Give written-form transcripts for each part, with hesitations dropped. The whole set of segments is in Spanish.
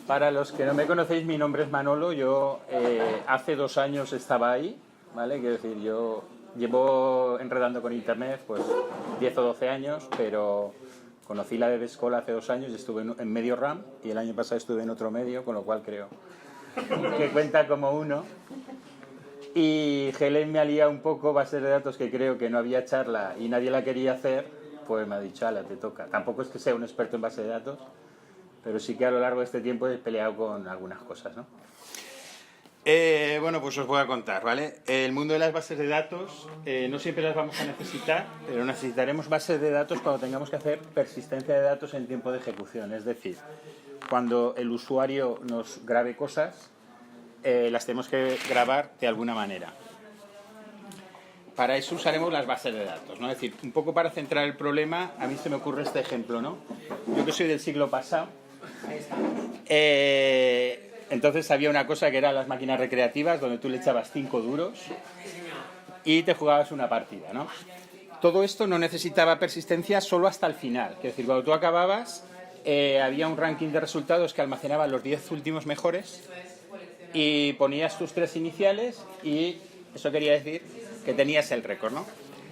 Para los que no me conocéis, mi nombre es Manolo. Yo hace 2 años estaba ahí, ¿vale? Quiero decir, yo llevo enredando con Internet pues 10 o 12 años, pero conocí la Webscola hace 2 años y estuve en medio RAM, y el año pasado estuve en otro medio, con lo cual creo que cuenta como uno. Y Helen me ha liado un poco, bases de datos que creo que no había charla y nadie la quería hacer, pues me ha dicho, ala, te toca. Tampoco es que sea un experto en base de datos, pero sí que a lo largo de este tiempo he peleado con algunas cosas, ¿no? Bueno, pues os voy a contar, ¿vale? El mundo de las bases de datos, no siempre las vamos a necesitar, pero necesitaremos bases de datos cuando tengamos que hacer persistencia de datos en tiempo de ejecución. Es decir, cuando el usuario nos grabe cosas, las tenemos que grabar de alguna manera. Para eso usaremos las bases de datos, ¿no? Es decir, un poco para centrar el problema, a mí se me ocurre este ejemplo, ¿no? Yo que soy del siglo pasado, entonces había una cosa que eran las máquinas recreativas, donde tú le echabas 5 duros y te jugabas una partida, ¿no? Todo esto no necesitaba persistencia solo hasta el final. Es decir, cuando tú acababas, había un ranking de resultados que almacenaba los 10 últimos mejores y ponías tus 3 iniciales y eso quería decir que tenías el récord, ¿no?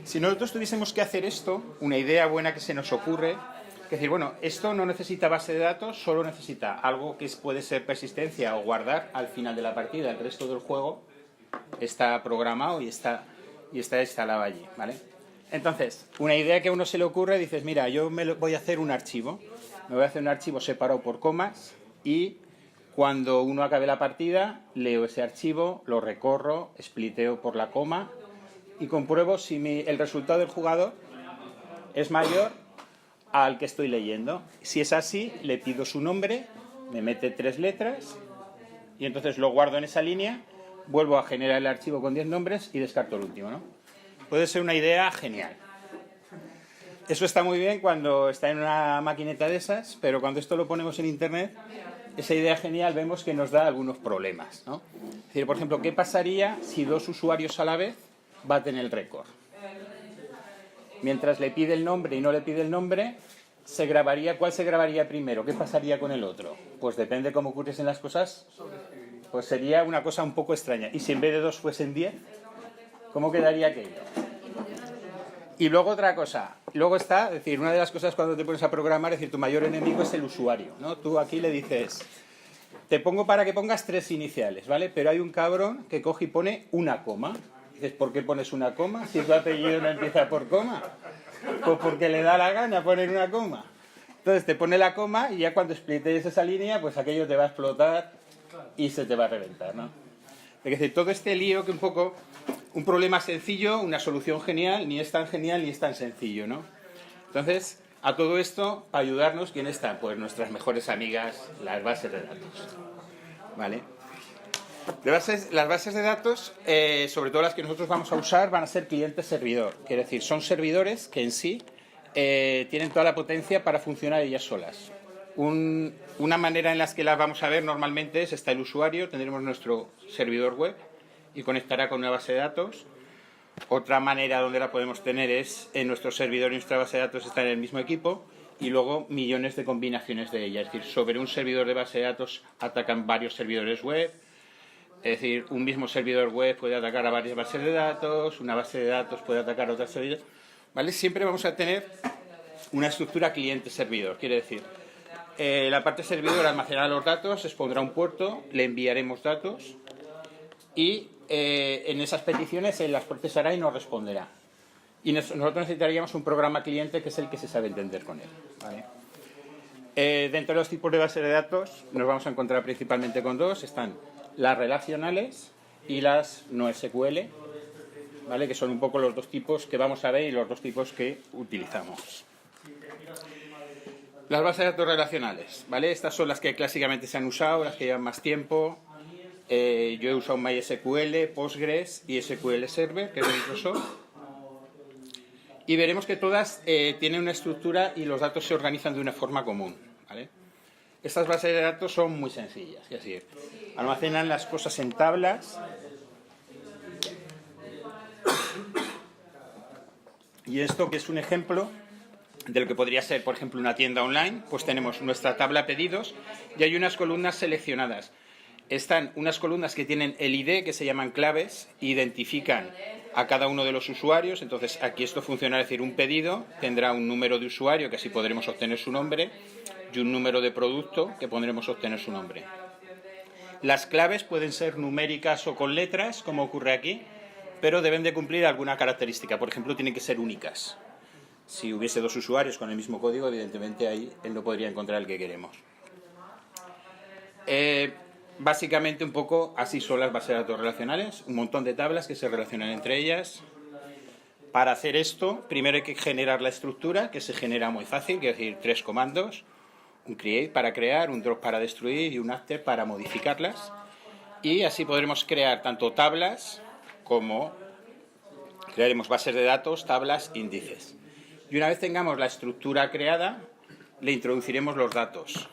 Si nosotros tuviésemos que hacer esto, una idea buena que se nos ocurre, es decir, bueno, esto no necesita base de datos, solo necesita algo que puede ser persistencia o guardar al final de la partida. El resto del juego está programado y está instalado allí, ¿vale? Entonces, una idea que a uno se le ocurre, dices, mira, yo voy a hacer un archivo. Me voy a hacer un archivo separado por comas y cuando uno acabe la partida, leo ese archivo, lo recorro, spliteo por la coma y compruebo si el resultado del jugador es mayor al que estoy leyendo. Si es así, le pido su nombre, me mete 3 letras y entonces lo guardo en esa línea, vuelvo a generar el archivo con 10 nombres y descarto el último, ¿no? Puede ser una idea genial. Eso está muy bien cuando está en una maquineta de esas, pero cuando esto lo ponemos en Internet, esa idea genial vemos que nos da algunos problemas, ¿no? Es decir, por ejemplo, ¿qué pasaría si 2 usuarios a la vez baten el récord? Mientras le pide el nombre y no le pide el nombre, ¿cuál se grabaría primero? ¿Qué pasaría con el otro? Pues depende cómo ocurriesen las cosas, pues sería una cosa un poco extraña. ¿Y si en vez de 2 fuesen 10? ¿Cómo quedaría aquello? Y luego otra cosa, luego está, es decir, una de las cosas cuando te pones a programar, es decir, tu mayor enemigo es el usuario, ¿no? Tú aquí le dices, te pongo para que pongas 3 iniciales, ¿vale? Pero hay un cabrón que coge y pone una coma. Dices, ¿por qué pones una coma? Si tu apellido no empieza por coma. Pues porque le da la gana poner una coma. Entonces te pone la coma y ya cuando splitees esa línea, pues aquello te va a explotar y se te va a reventar, ¿no? Es decir, todo este lío que un poco, un problema sencillo, una solución genial, ni es tan genial ni es tan sencillo, ¿no? Entonces, a todo esto, para ayudarnos, ¿quién está? Pues nuestras mejores amigas, las bases de datos, ¿vale? Las bases de datos, sobre todo las que nosotros vamos a usar, van a ser cliente-servidor. Quiere decir, son servidores que en sí tienen toda la potencia para funcionar ellas solas. Una manera en la que las vamos a ver normalmente está el usuario, tendremos nuestro servidor web y conectará con una base de datos. Otra manera donde la podemos tener es en nuestro servidor y nuestra base de datos están en el mismo equipo y luego millones de combinaciones de ellas. Es decir, sobre un servidor de base de datos atacan varios servidores web. Es decir, un mismo servidor web puede atacar a varias bases de datos, una base de datos puede atacar a otras servidores, ¿vale? Siempre vamos a tener una estructura cliente-servidor. Quiere decir, la parte servidor almacenará los datos, expondrá un puerto, le enviaremos datos y en esas peticiones él las procesará y nos responderá. Y nosotros necesitaríamos un programa cliente que es el que se sabe entender con él, ¿vale? Dentro de los tipos de bases de datos nos vamos a encontrar principalmente con 2. Están las relacionales y las no SQL, ¿vale? Que son un poco los 2 tipos que vamos a ver y los 2 tipos que utilizamos. Las bases de datos relacionales, ¿vale? Estas son las que clásicamente se han usado, las que llevan más tiempo. Yo he usado MySQL, Postgres y SQL Server, que es de Microsoft. Y veremos que todas tienen una estructura y los datos se organizan de una forma común, ¿vale? Estas bases de datos son muy sencillas, es decir, almacenan las cosas en tablas y esto que es un ejemplo de lo que podría ser, por ejemplo, una tienda online, pues tenemos nuestra tabla pedidos y hay unas columnas seleccionadas. Están unas columnas que tienen el ID, que se llaman claves, identifican a cada uno de los usuarios. Entonces aquí esto funciona, es decir, un pedido tendrá un número de usuario, que así podremos obtener su nombre, y un número de producto, que podremos obtener su nombre. Las claves pueden ser numéricas o con letras, como ocurre aquí, pero deben de cumplir alguna característica. Por ejemplo, tienen que ser únicas. Si hubiese dos usuarios con el mismo código, evidentemente ahí él no podría encontrar el que queremos. Básicamente un poco así son las bases de datos relacionales, un montón de tablas que se relacionan entre ellas. Para hacer esto, primero hay que generar la estructura, que se genera muy fácil, que es decir, 3 comandos, un create para crear, un drop para destruir y un after para modificarlas. Y así podremos crear tanto tablas como crearemos bases de datos, tablas, índices. Y una vez tengamos la estructura creada, le introduciremos los datos.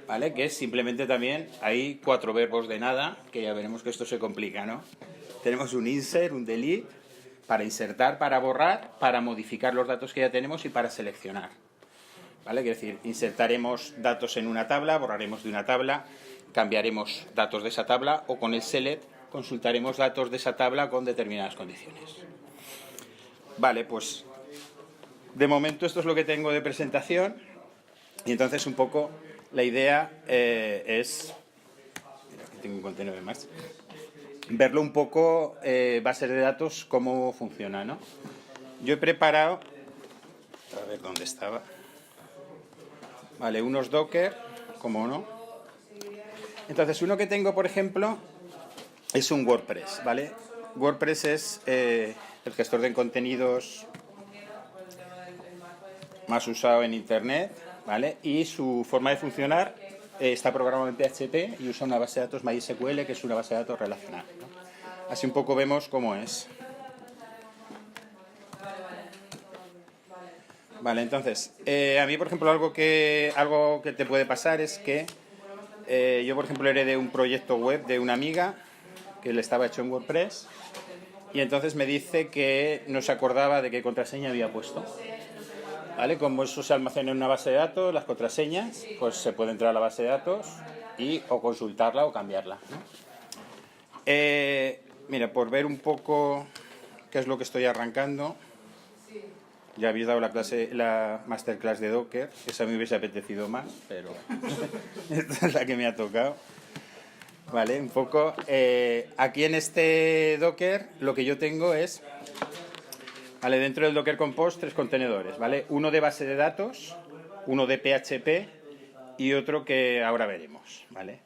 ¿Vale? Que es simplemente también, hay 4 verbos de nada, que ya veremos que esto se complica, ¿no? Tenemos un insert, un delete, para insertar, para borrar, para modificar los datos que ya tenemos y para seleccionar. ¿Vale? Es decir, insertaremos datos en una tabla, borraremos de una tabla, cambiaremos datos de esa tabla o con el select consultaremos datos de esa tabla con determinadas condiciones. Vale, pues de momento esto es lo que tengo de presentación y entonces un poco la idea es, mira, aquí tengo un contenedor más, verlo un poco, bases de datos, cómo funciona, ¿no? Yo he preparado, a ver dónde estaba, vale, unos Docker, como no. Entonces uno que tengo, por ejemplo, es un WordPress, ¿vale? WordPress es el gestor de contenidos más usado en Internet, ¿vale? Y su forma de funcionar está programado en PHP y usa una base de datos MySQL, que es una base de datos relacional, ¿no? Así un poco vemos cómo es. Vale, entonces, a mí, por ejemplo, algo que te puede pasar es que yo, por ejemplo, heredé un proyecto web de una amiga que le estaba hecho en WordPress y entonces me dice que no se acordaba de qué contraseña había puesto. ¿Vale? Como eso se almacena en una base de datos, las contraseñas, pues se puede entrar a la base de datos y o consultarla o cambiarla, ¿no? Mira, por ver un poco qué es lo que estoy arrancando, ya habéis dado la masterclass de Docker, esa me hubiese apetecido más, pero esta es la que me ha tocado. Vale, un poco. Aquí en este Docker lo que yo tengo es, vale, dentro del Docker Compose 3 contenedores, ¿vale? Uno de base de datos, uno de PHP y otro que ahora veremos, ¿vale?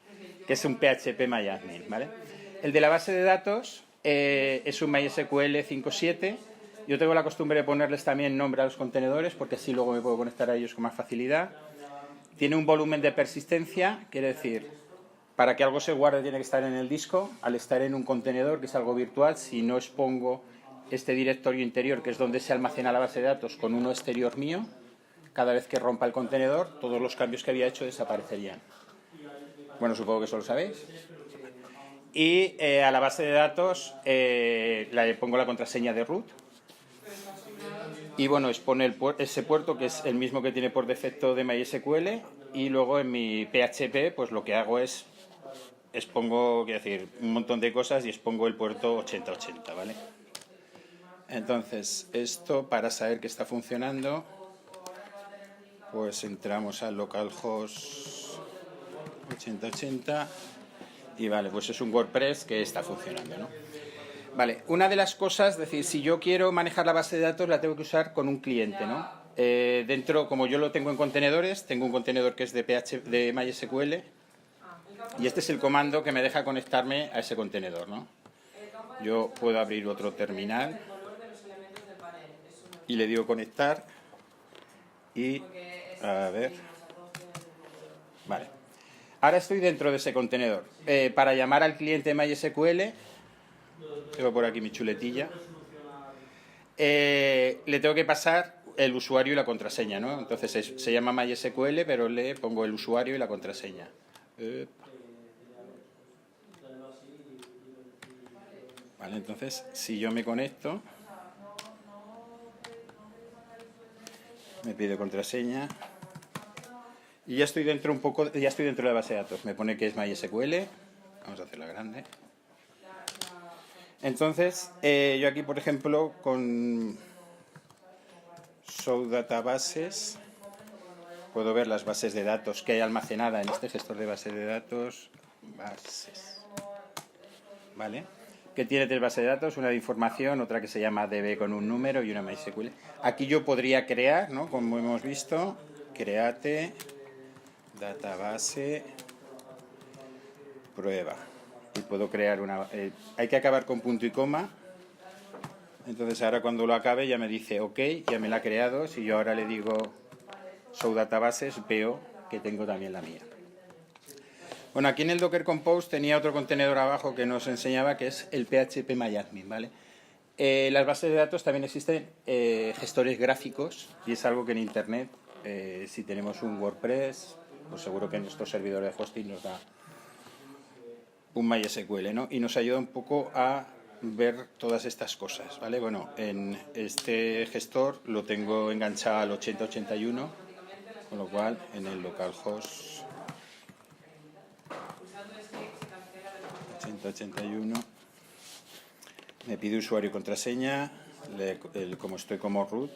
Que es un PHP MyAdmin, ¿vale? El de la base de datos es un MySQL 5.7. Yo tengo la costumbre de ponerles también nombre a los contenedores porque así luego me puedo conectar a ellos con más facilidad. Tiene un volumen de persistencia, quiere decir, para que algo se guarde tiene que estar en el disco. Al estar en un contenedor, que es algo virtual, si no expongo este directorio interior, que es donde se almacena la base de datos, con uno exterior mío, cada vez que rompa el contenedor, todos los cambios que había hecho desaparecerían. Bueno, supongo que eso lo sabéis. Y a la base de datos le pongo la contraseña de root. Y bueno, expone ese puerto, que es el mismo que tiene por defecto de MySQL. Y luego en mi PHP, pues lo que hago es expongo, quiero decir, un montón de cosas y expongo el puerto 8080, ¿vale? Entonces, esto para saber que está funcionando, pues entramos al localhost 8080 y vale, pues es un WordPress que está funcionando, ¿no? Vale, una de las cosas, es decir, si yo quiero manejar la base de datos, la tengo que usar con un cliente, ¿no? Dentro, como yo lo tengo en contenedores, tengo un contenedor que es de MySQL y este es el comando que me deja conectarme a ese contenedor, ¿no? Yo puedo abrir otro terminal y le digo conectar y a ver, vale, ahora estoy dentro de ese contenedor. Para llamar al cliente MySQL, tengo por aquí mi chuletilla, le tengo que pasar el usuario y la contraseña, ¿no? Entonces se llama MySQL, pero le pongo el usuario y la contraseña. Vale, entonces si yo me conecto, Me pide contraseña. Y ya estoy dentro ya estoy dentro de la base de datos. Me pone que es MySQL. Vamos a hacerla grande. Entonces, yo aquí, por ejemplo, con Show Databases, puedo ver las bases de datos que hay almacenada en este gestor de bases de datos. Bases. ¿Vale? Que tiene 3 bases de datos, una de información, otra que se llama DB con un número y una MySQL. Aquí yo podría crear, ¿no? Como hemos visto, create database prueba. Y puedo crear una... hay que acabar con punto y coma. Entonces ahora cuando lo acabe ya me dice OK, ya me la ha creado. Si yo ahora le digo show databases, veo que tengo también la mía. Bueno, aquí en el Docker Compose tenía otro contenedor abajo que nos enseñaba, que es el phpMyAdmin, ¿vale? Las bases de datos también existen gestores gráficos, y es algo que en Internet, si tenemos un WordPress, pues seguro que nuestro servidor de hosting nos da un MySQL, ¿no? Y nos ayuda un poco a ver todas estas cosas, ¿vale? Bueno, en este gestor lo tengo enganchado al 8081, con lo cual en el localhost 8081 me pide usuario y contraseña, como estoy como root,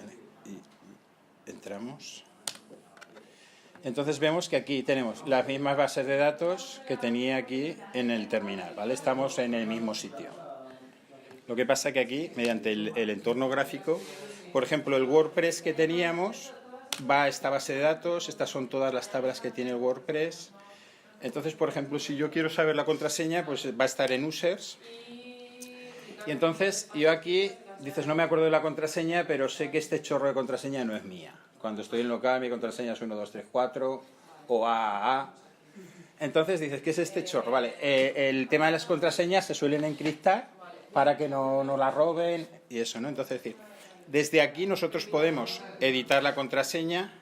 ¿vale? Y entramos. Entonces vemos que aquí tenemos las mismas bases de datos que tenía aquí en el terminal, ¿vale? Estamos en el mismo sitio. Lo que pasa que aquí, mediante el entorno gráfico, por ejemplo, el WordPress que teníamos va a esta base de datos, estas son todas las tablas que tiene el WordPress. Entonces, por ejemplo, si yo quiero saber la contraseña, pues va a estar en users. Y entonces yo aquí, dices, no me acuerdo de la contraseña, pero sé que este chorro de contraseña no es mía. Cuando estoy en local, mi contraseña es 1234 o AAA. Entonces dices, ¿qué es este chorro? Vale, el tema de las contraseñas se suelen encriptar para que no la roben y eso, ¿no? Entonces, es decir, desde aquí nosotros podemos editar la contraseña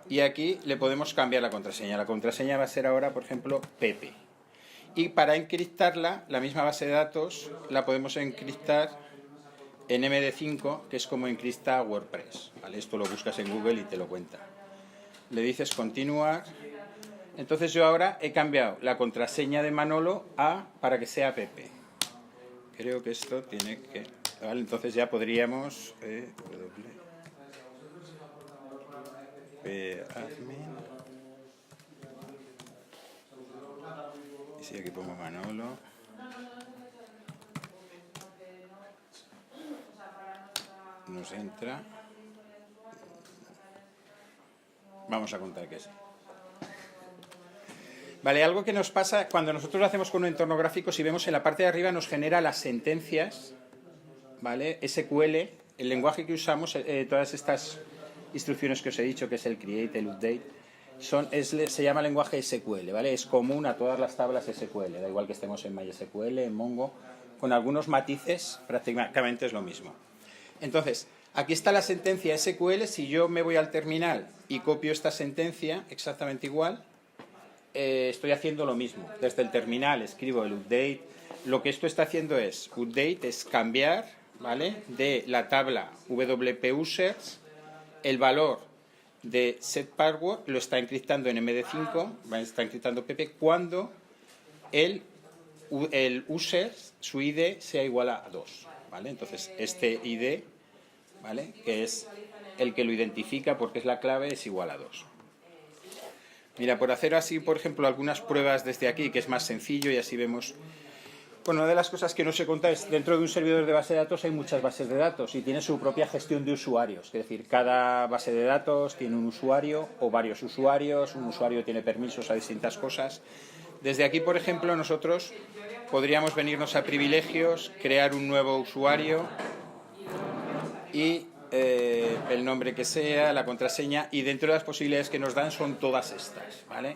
y aquí le podemos cambiar la contraseña. La contraseña va a ser ahora, por ejemplo, Pepe. Y para encriptarla, la misma base de datos la podemos encriptar en MD5, que es como encripta WordPress, ¿vale? Esto lo buscas en Google y te lo cuenta. Le dices continuar. Entonces yo ahora he cambiado la contraseña de Manolo para que sea Pepe. Creo que esto tiene que... ¿vale? Entonces ya podríamos... admin. Y si aquí pongo Manolo... nos entra. Vamos a contar que sí. Vale, algo que nos pasa cuando nosotros lo hacemos con un entorno gráfico, si vemos en la parte de arriba nos genera las sentencias, ¿vale? SQL, el lenguaje que usamos, todas estas instrucciones que os he dicho, que es el create, el update, se llama lenguaje SQL, ¿vale? Es común a todas las tablas SQL, da igual que estemos en MySQL, en Mongo, con algunos matices, prácticamente es lo mismo. Entonces, aquí está la sentencia SQL. Si yo me voy al terminal y copio esta sentencia exactamente igual, estoy haciendo lo mismo. Desde el terminal escribo el update. Lo que esto está haciendo update es cambiar, ¿vale?, de la tabla WP users el valor de set password, lo está encriptando en MD5, está encriptando Pepe, cuando el users, su ID, sea igual a 2. ¿Vale? Entonces, este ID, ¿vale?, que es el que lo identifica porque es la clave, es igual a 2. Mira, por hacer así, por ejemplo, algunas pruebas desde aquí, que es más sencillo y así vemos... Bueno, una de las cosas que no se cuenta es, dentro de un servidor de base de datos hay muchas bases de datos y tiene su propia gestión de usuarios. Es decir, cada base de datos tiene un usuario o varios usuarios, un usuario tiene permisos a distintas cosas. Desde aquí, por ejemplo, nosotros podríamos venirnos a privilegios, crear un nuevo usuario y el nombre que sea, la contraseña, y dentro de las posibilidades que nos dan son todas estas, ¿vale?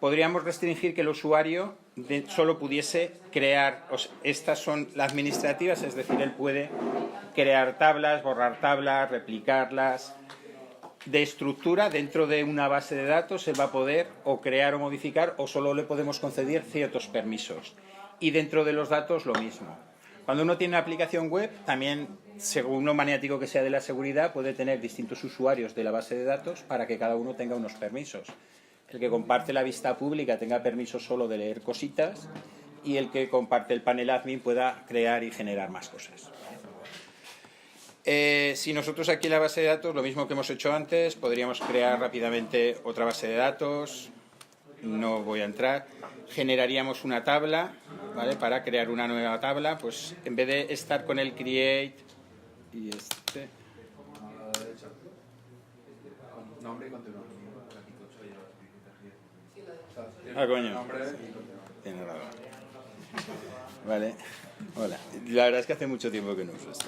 Podríamos restringir que el usuario solo pudiese crear, estas son las administrativas, es decir, él puede crear tablas, borrar tablas, replicarlas. De estructura, dentro de una base de datos, él va a poder o crear o modificar, o solo le podemos conceder ciertos permisos. Y dentro de los datos lo mismo. Cuando uno tiene una aplicación web, también, según lo maniático que sea de la seguridad, puede tener distintos usuarios de la base de datos para que cada uno tenga unos permisos. El que comparte la vista pública tenga permiso solo de leer cositas y el que comparte el panel admin pueda crear y generar más cosas. Si nosotros aquí en la base de datos, lo mismo que hemos hecho antes, podríamos crear rápidamente otra base de datos. No voy a entrar. Generaríamos una tabla, ¿vale? Para crear una nueva tabla, pues en vez de estar con el create y este... Nombre y contenido. Ah, coño. Tiene razón. Vale. Hola. La verdad es que hace mucho tiempo que no uso esto.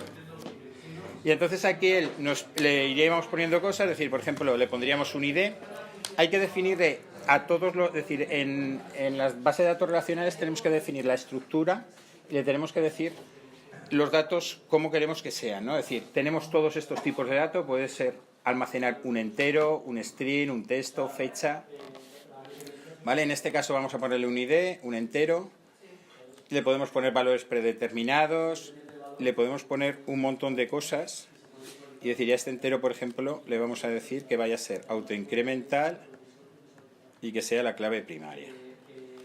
Y entonces aquí le iríamos poniendo cosas, es decir, por ejemplo, le pondríamos un ID. Hay que definirle a todos los... Es decir, en las bases de datos relacionales tenemos que definir la estructura y le tenemos que decir los datos cómo queremos que sean, ¿no? Es decir, tenemos todos estos tipos de datos, puede ser almacenar un entero, un string, un texto, fecha... ¿Vale? En este caso vamos a ponerle un ID, un entero, le podemos poner valores predeterminados, le podemos poner un montón de cosas y decir, a este entero, por ejemplo, le vamos a decir que vaya a ser autoincremental y que sea la clave primaria.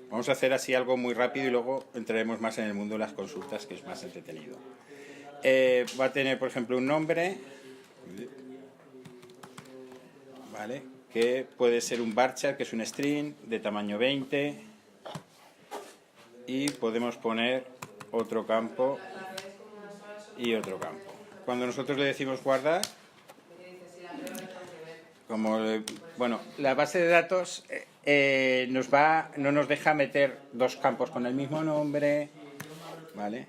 Vamos a hacer así algo muy rápido y luego entraremos más en el mundo de las consultas, que es más entretenido. Va a tener, por ejemplo, un nombre, ¿vale? Que puede ser un varchar, que es un string de tamaño 20, y podemos poner otro campo y otro campo. Cuando nosotros le decimos guardar, bueno, la base de datos no nos deja meter dos campos con el mismo nombre, ¿vale?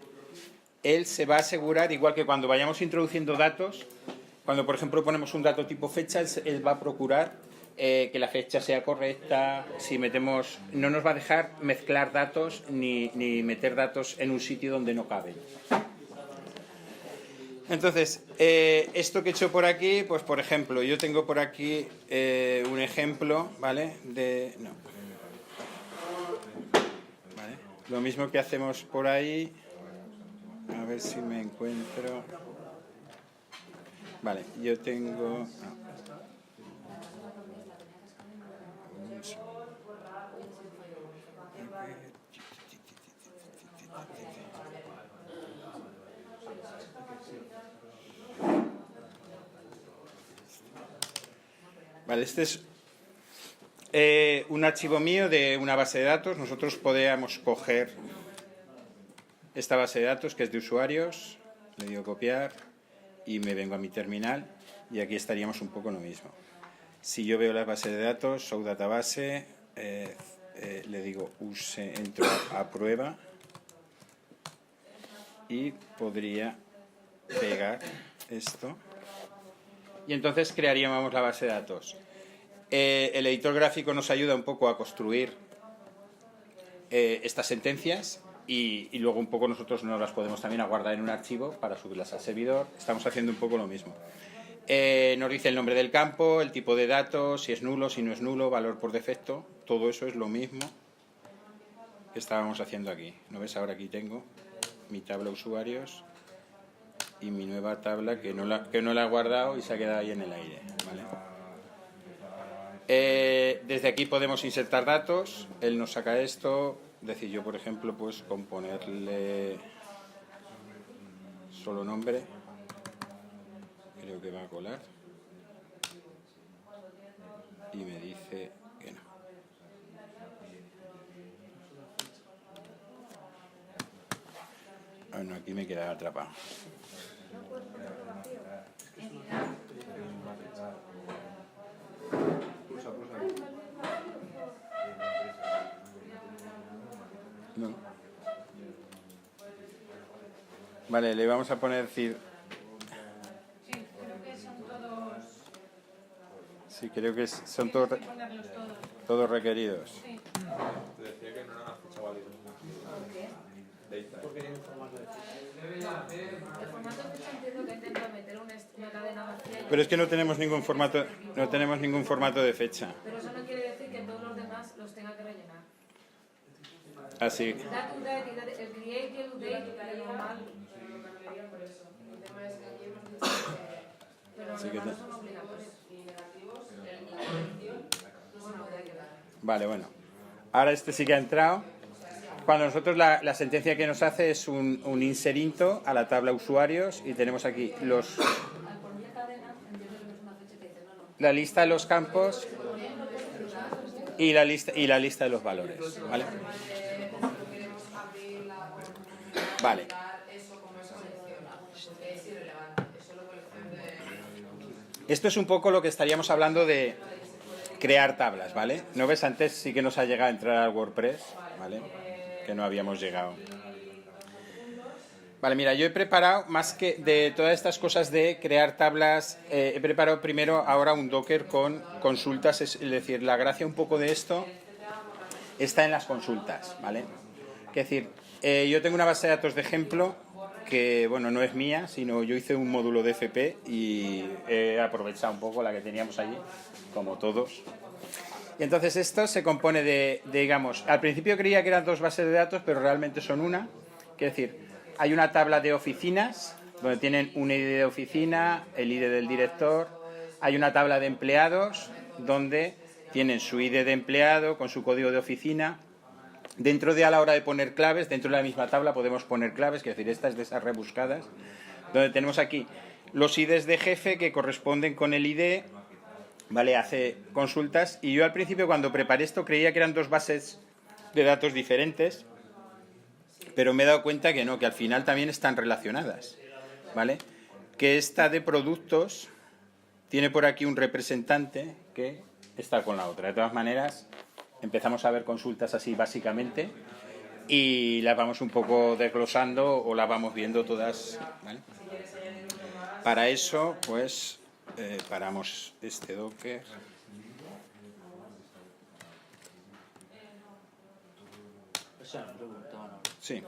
Él se va a asegurar, igual que cuando vayamos introduciendo datos, cuando por ejemplo ponemos un dato tipo fecha, él va a procurar que la fecha sea correcta. Si metemos, no nos va a dejar mezclar datos ni meter datos en un sitio donde no caben. Entonces, esto que he hecho por aquí, pues por ejemplo, yo tengo por aquí un ejemplo, ¿vale? ¿Vale? Lo mismo que hacemos por ahí. A ver si me encuentro. Vale, yo tengo... Vale, este es un archivo mío de una base de datos. Nosotros podríamos coger esta base de datos que es de usuarios, le digo copiar y me vengo a mi terminal y aquí estaríamos un poco lo mismo. Si yo veo la base de datos, show database, le digo entro a prueba y podría pegar esto y entonces crearíamos la base de datos. El editor gráfico nos ayuda un poco a construir estas sentencias y luego un poco nosotros nos las podemos también guardar en un archivo para subirlas al servidor. Estamos haciendo un poco lo mismo. Nos dice el nombre del campo, el tipo de datos, si es nulo, si no es nulo, valor por defecto. Todo eso es lo mismo que estábamos haciendo aquí. ¿No ves? Ahora aquí tengo mi tabla usuarios y mi nueva tabla que no la he guardado y se ha quedado ahí en el aire, ¿vale? Desde aquí podemos insertar datos. Él nos saca esto. Decir yo, por ejemplo, pues con ponerle solo nombre, creo que va a colar. Y me dice que no. Bueno, aquí me queda atrapado. No. Vale, le vamos a poner decir. Sí, creo que son todos. Sí, creo que son todos requeridos. Sí. Te decía que no era una fecha válida. Porque tiene un formato de fecha. El formato de fecha entiendo que intenta meter una cadena vacía. Pero es que no tenemos ningún formato de fecha. Pero eso no quiere decir que todos los demás los tenga que rellenar. Así. Dat, udat, el create y el udate le dio mal. Pero los Sí que demás te- no son obligatorios. Vale, bueno. Ahora este sí que ha entrado. Cuando nosotros la sentencia que nos hace es un inserinto a la tabla usuarios y tenemos aquí la lista de los campos y la lista de los valores. ¿Vale? Vale. Esto es un poco lo que estaríamos hablando de crear tablas, ¿vale? ¿No ves? Antes sí que nos ha llegado a entrar al WordPress, ¿vale? Que no habíamos llegado. Vale, mira, yo he preparado, más que de todas estas cosas de crear tablas, he preparado primero ahora un Docker con consultas, es decir, la gracia un poco de esto está en las consultas, ¿vale? Es decir, yo tengo una base de datos de ejemplo que, bueno, no es mía, sino yo hice un módulo de FP y he aprovechado un poco la que teníamos allí, como todos. Y entonces esto se compone de, digamos, al principio creía que eran dos bases de datos, pero realmente son una. Es decir, hay una tabla de oficinas, donde tienen un ID de oficina, el ID del director. Hay una tabla de empleados, donde tienen su ID de empleado con su código de oficina. Dentro de a la hora de poner claves, dentro de la misma tabla podemos poner claves, es decir, estas de esas rebuscadas, donde tenemos aquí los IDs de jefe que corresponden con el ID, ¿vale? Hace consultas y yo al principio cuando preparé esto creía que eran dos bases de datos diferentes, pero me he dado cuenta que no, que al final también están relacionadas, ¿vale? Que esta de productos tiene por aquí un representante que está con la otra. De todas maneras, empezamos a ver consultas así básicamente y las vamos un poco desglosando o las vamos viendo todas, ¿vale? Para eso, pues, paramos este Docker. Questa è una pregunta, no? Sí.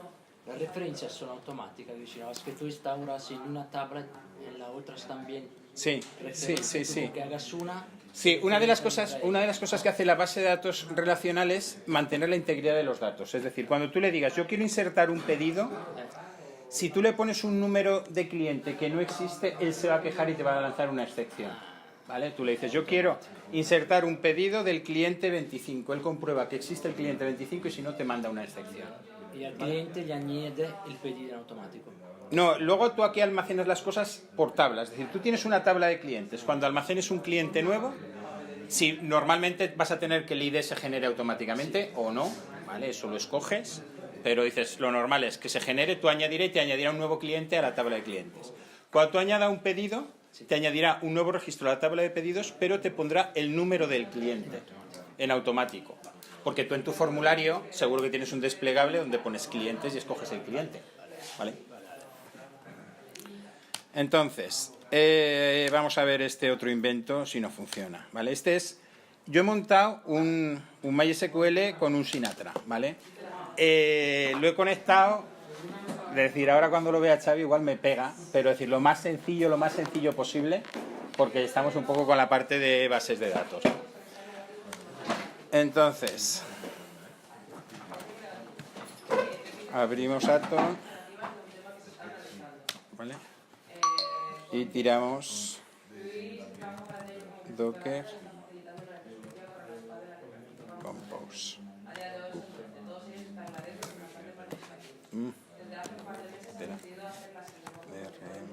Las referencias son automáticas, vicino. Es que tú instauras en una tabla en la otra también Sí, sí, referencias. sí, sí. Que hagas una. Sí, una de las cosas que hace la base de datos relacional es mantener la integridad de los datos. Es decir, cuando tú le digas, yo quiero insertar un pedido, si tú le pones un número de cliente que no existe, él se va a quejar y te va a lanzar una excepción. ¿Vale? Tú le dices, yo quiero insertar un pedido del cliente 25. Él comprueba que existe el cliente 25 y si no te manda una excepción. Y al cliente le añade el pedido en automático. No, luego tú aquí almacenas las cosas por tablas. Es decir, tú tienes una tabla de clientes. Cuando almacenes un cliente nuevo, si normalmente vas a tener que el ID se genere automáticamente o no, ¿vale? Eso lo escoges, pero dices, lo normal es que se genere, tú añadiré y te añadirá un nuevo cliente a la tabla de clientes. Cuando tú añadas un pedido, te añadirá un nuevo registro a la tabla de pedidos, pero te pondrá el número del cliente en automático. Porque tú en tu formulario seguro que tienes un desplegable donde pones clientes y escoges el cliente, ¿vale? Entonces, vamos a ver este otro invento si no funciona, ¿vale? Yo he montado un MySQL con un Sinatra, ¿vale? Lo he conectado, es decir, ahora cuando lo vea Xavi igual me pega, pero es decir, lo más sencillo posible, porque estamos un poco con la parte de bases de datos. Entonces, abrimos Atom, ¿vale? Y tiramos Docker Compose. Espera. DRM.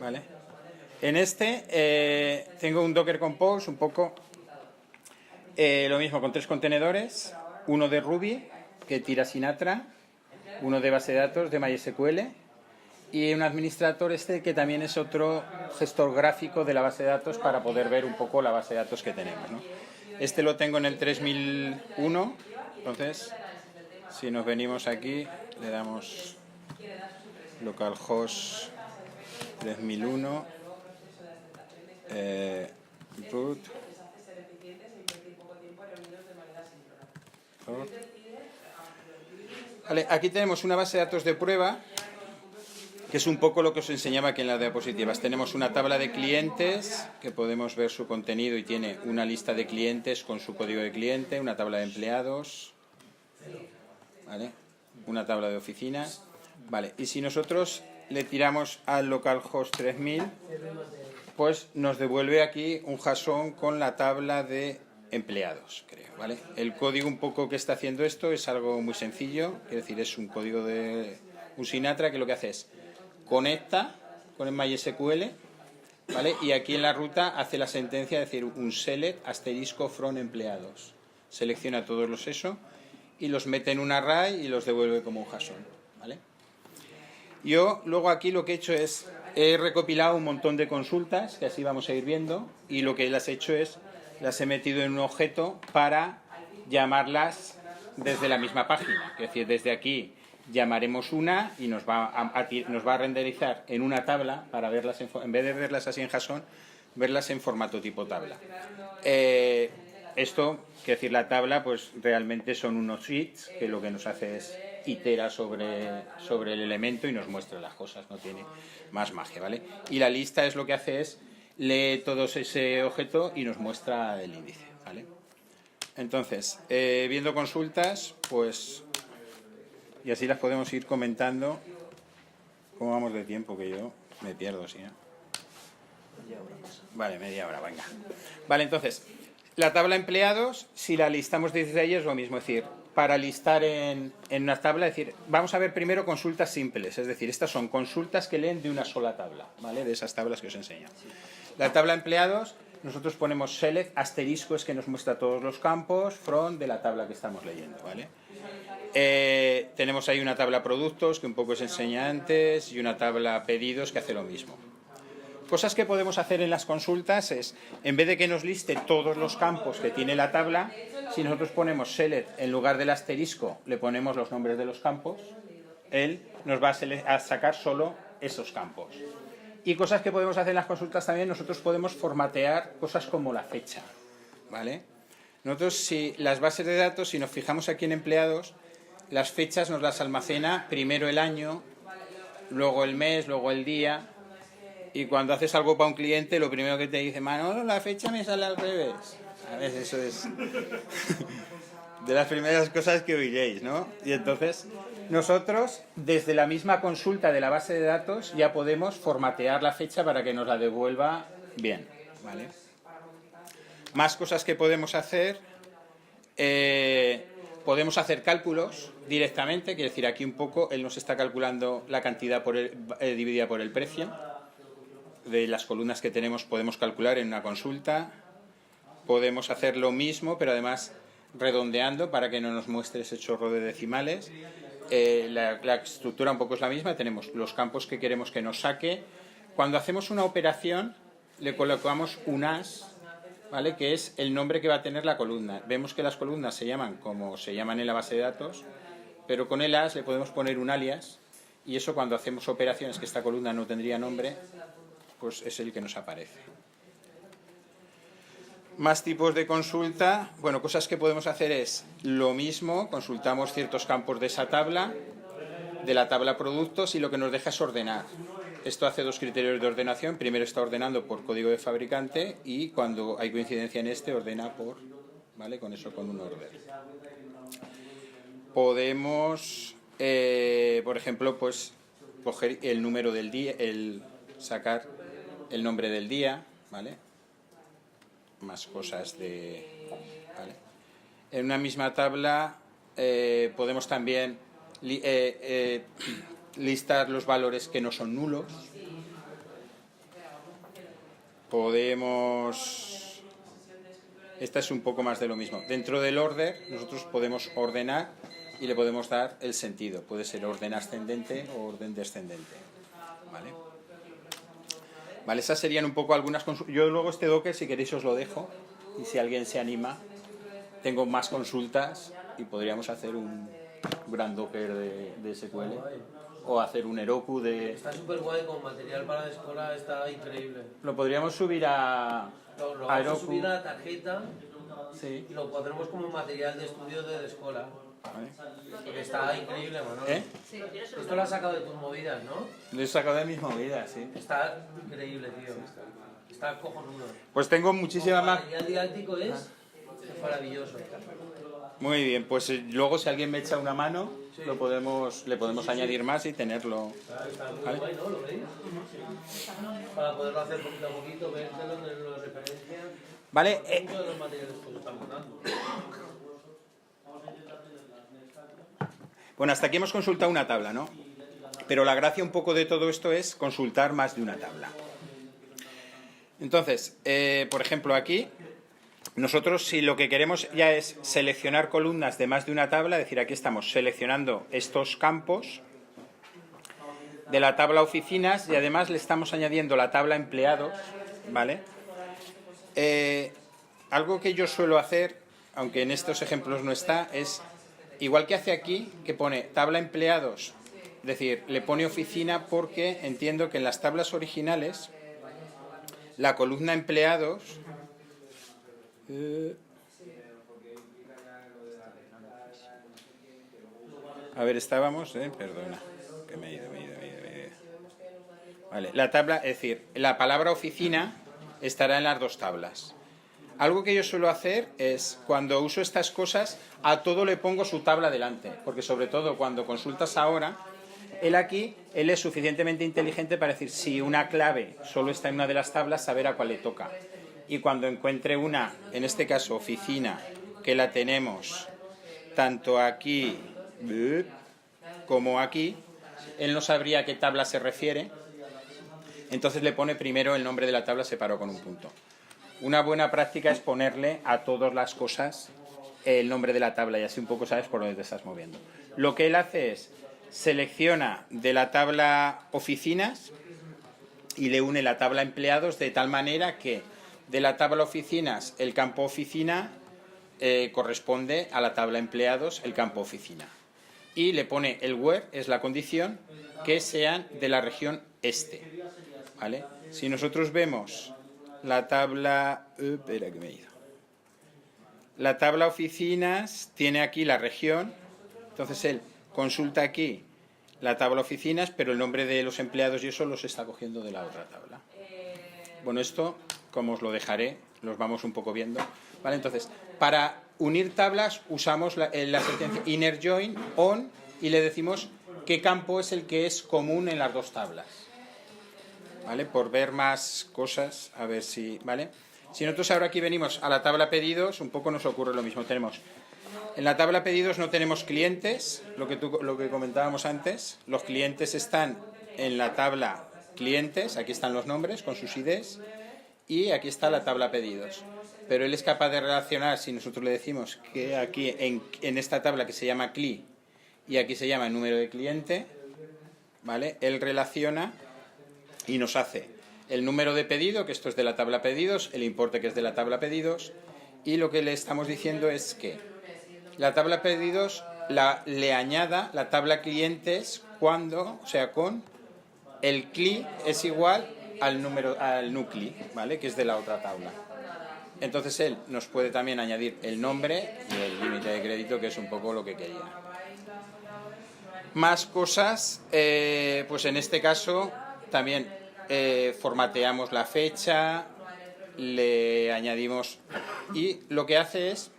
Vale. En este tengo un Docker Compose un poco lo mismo con 3 contenedores, uno de Ruby que tira Sinatra, uno de base de datos de MySQL y un administrador que también es otro gestor gráfico de la base de datos para poder ver un poco la base de datos que tenemos, ¿no? Este lo tengo en el 3001, entonces si nos venimos aquí le damos localhost 3001 root. Vale, aquí tenemos una base de datos de prueba, que es un poco lo que os enseñaba aquí en las diapositivas. Tenemos una tabla de clientes, que podemos ver su contenido y tiene una lista de clientes con su código de cliente, una tabla de empleados, ¿vale? Una tabla de oficinas, ¿vale? Y si nosotros le tiramos al localhost 3000, pues nos devuelve aquí un JSON con la tabla de empleados, creo, ¿vale? El código un poco que está haciendo esto es algo muy sencillo, es decir, es un código de un Sinatra que lo que hace es conecta con el MySQL, ¿vale? Y aquí en la ruta hace la sentencia, es decir, un select asterisco from empleados. Selecciona todos los eso y los mete en un array y los devuelve como un JSON, ¿vale? Yo luego aquí lo que he hecho es, he recopilado un montón de consultas, que así vamos a ir viendo, y lo que las he hecho es, las he metido en un objeto para llamarlas desde la misma página. Es decir, desde aquí llamaremos una y nos va a renderizar en una tabla para verlas, en vez de verlas así en JSON, verlas en formato tipo tabla. Esto, quiere decir, la tabla, pues realmente son unos sheets que lo que nos hace es itera sobre el elemento y nos muestra las cosas, no tiene más magia, ¿vale? Y la lista es lo que hace es lee todos ese objeto y nos muestra el índice, ¿vale? Entonces, viendo consultas, pues, y así las podemos ir comentando. ¿Cómo vamos de tiempo? Que yo me pierdo, ¿sí? ¿No? Media hora pasa. Vale, media hora, venga. Vale, entonces, la tabla empleados, si la listamos desde ahí es lo mismo, es decir, para listar en una tabla, es decir, vamos a ver primero consultas simples, es decir, estas son consultas que leen de una sola tabla, ¿vale? De esas tablas que os enseño. La tabla empleados, nosotros ponemos select, asterisco es que nos muestra todos los campos, from de la tabla que estamos leyendo, ¿vale? Tenemos ahí una tabla productos, que un poco os enseña antes, y una tabla pedidos, que hace lo mismo. Cosas que podemos hacer en las consultas es, en vez de que nos liste todos los campos que tiene la tabla, si nosotros ponemos select en lugar del asterisco, le ponemos los nombres de los campos, él nos va a sacar solo esos campos. Y cosas que podemos hacer en las consultas también, nosotros podemos formatear cosas como la fecha, ¿vale? Nosotros, si las bases de datos, si nos fijamos aquí en empleados, las fechas nos las almacena primero el año, luego el mes, luego el día. Y cuando haces algo para un cliente, lo primero que te dice, Manolo, la fecha me sale al revés. A ver, eso es de las primeras cosas que oiréis, ¿no? Y entonces, nosotros, desde la misma consulta de la base de datos, ya podemos formatear la fecha para que nos la devuelva bien, ¿vale? Más cosas que podemos hacer. Podemos hacer cálculos directamente, quiere decir, aquí un poco, él nos está calculando la cantidad dividida por el precio. De las columnas que tenemos podemos calcular en una consulta. Podemos hacer lo mismo, pero además redondeando para que no nos muestre ese chorro de decimales. La estructura un poco es la misma, tenemos los campos que queremos que nos saque. Cuando hacemos una operación le colocamos un as, ¿vale? Que es el nombre que va a tener la columna. Vemos que las columnas se llaman como se llaman en la base de datos, pero con el as le podemos poner un alias y eso cuando hacemos operaciones que esta columna no tendría nombre, pues es el que nos aparece. Más tipos de consulta. Bueno, cosas que podemos hacer es lo mismo, consultamos ciertos campos de esa tabla, de la tabla productos, y lo que nos deja es ordenar. Esto hace dos criterios de ordenación. Primero está ordenando por código de fabricante y cuando hay coincidencia en este, ordena por, ¿vale? Con eso, con un order. Podemos, por ejemplo, pues coger el número del día, sacar el nombre del día, ¿vale? Más cosas de... ¿vale? En una misma tabla podemos también listar los valores que no son nulos. Podemos... Esta es un poco más de lo mismo. Dentro del order nosotros podemos ordenar y le podemos dar el sentido. Puede ser orden ascendente o orden descendente, ¿vale? Vale, esas serían un poco algunas consultas. Yo luego este Docker, si queréis, os lo dejo. Y si alguien se anima, tengo más consultas y podríamos hacer un gran Docker de SQL. O hacer un Heroku de... Está súper guay, con material para la escuela, está increíble. Lo podríamos subir a Lo vamos a subir a la tarjeta Sí. y lo pondremos como material de estudio de la escuela. ¿vale? Porque está increíble, Manolo. ¿Eh? Sí. Esto lo has sacado de tus movidas, ¿no? Lo he sacado de mis movidas, sí. Está increíble, tío. Está cojonudo. Pues tengo muchísima Como más... material didáctico es maravilloso. Muy bien, pues luego si alguien me echa una mano, le podemos añadir más y tenerlo. Está muy ¿Vale? guay, ¿no? ¿Lo veis? Para poderlo hacer poquito a poquito, verlo, tenerlo de referencia. ¿Vale? Muchos de los materiales que os estamos dando. Bueno, hasta aquí hemos consultado una tabla, ¿no? Pero la gracia un poco de todo esto es consultar más de una tabla. Entonces, por ejemplo, aquí, nosotros si lo que queremos ya es seleccionar columnas de más de una tabla, es decir, aquí estamos seleccionando estos campos de la tabla oficinas y además le estamos añadiendo la tabla empleados, ¿vale? Algo que yo suelo hacer, aunque en estos ejemplos no está, es igual que hace aquí, que pone tabla empleados, es decir, le pone oficina porque entiendo que en las tablas originales la columna empleados a ver, estábamos, perdona, que me he ido. Vale, la tabla, es decir, la palabra oficina estará en las dos tablas. Algo que yo suelo hacer es, cuando uso estas cosas, a todo le pongo su tabla delante, porque sobre todo cuando consultas ahora, él es suficientemente inteligente para decir, si una clave solo está en una de las tablas, saber a cuál le toca. Y cuando encuentre una, en este caso oficina, que la tenemos tanto aquí como aquí, él no sabría a qué tabla se refiere, entonces le pone primero el nombre de la tabla separado con un punto. Una buena práctica es ponerle a todas las cosas el nombre de la tabla y así un poco sabes por dónde te estás moviendo. Lo que él hace es selecciona de la tabla oficinas y le une la tabla empleados de tal manera que de la tabla oficinas el campo oficina corresponde a la tabla empleados el campo oficina. Y le pone el where, es la condición, que sean de la región este. ¿Vale? Si nosotros vemos la tabla... espera que me he ido. La tabla oficinas tiene aquí la región, entonces él consulta aquí la tabla oficinas, pero el nombre de los empleados y eso los está cogiendo de la otra tabla. Bueno, esto, como os lo dejaré, los vamos un poco viendo. ¿Vale? Entonces, para unir tablas usamos la sentencia inner join on y le decimos qué campo es el que es común en las dos tablas. ¿Vale? Por ver más cosas, a ver si... ¿Vale? Si nosotros ahora aquí venimos a la tabla pedidos, un poco nos ocurre lo mismo. Tenemos... En la tabla pedidos no tenemos clientes, lo que comentábamos antes. Los clientes están en la tabla clientes, aquí están los nombres con sus IDs, y aquí está la tabla pedidos. Pero él es capaz de relacionar, si nosotros le decimos que aquí en esta tabla que se llama CLI y aquí se llama número de cliente, ¿vale? Él relaciona y nos hace el número de pedido, que esto es de la tabla pedidos, el importe que es de la tabla pedidos, y lo que le estamos diciendo es que la tabla pedidos le añada la tabla clientes cuando, o sea, con el CLI es igual al nucli, ¿vale? Que es de la otra tabla. Entonces él nos puede también añadir el nombre y el límite de crédito, que es un poco lo que quería. Más cosas, pues en este caso también formateamos la fecha, le añadimos y lo que hace es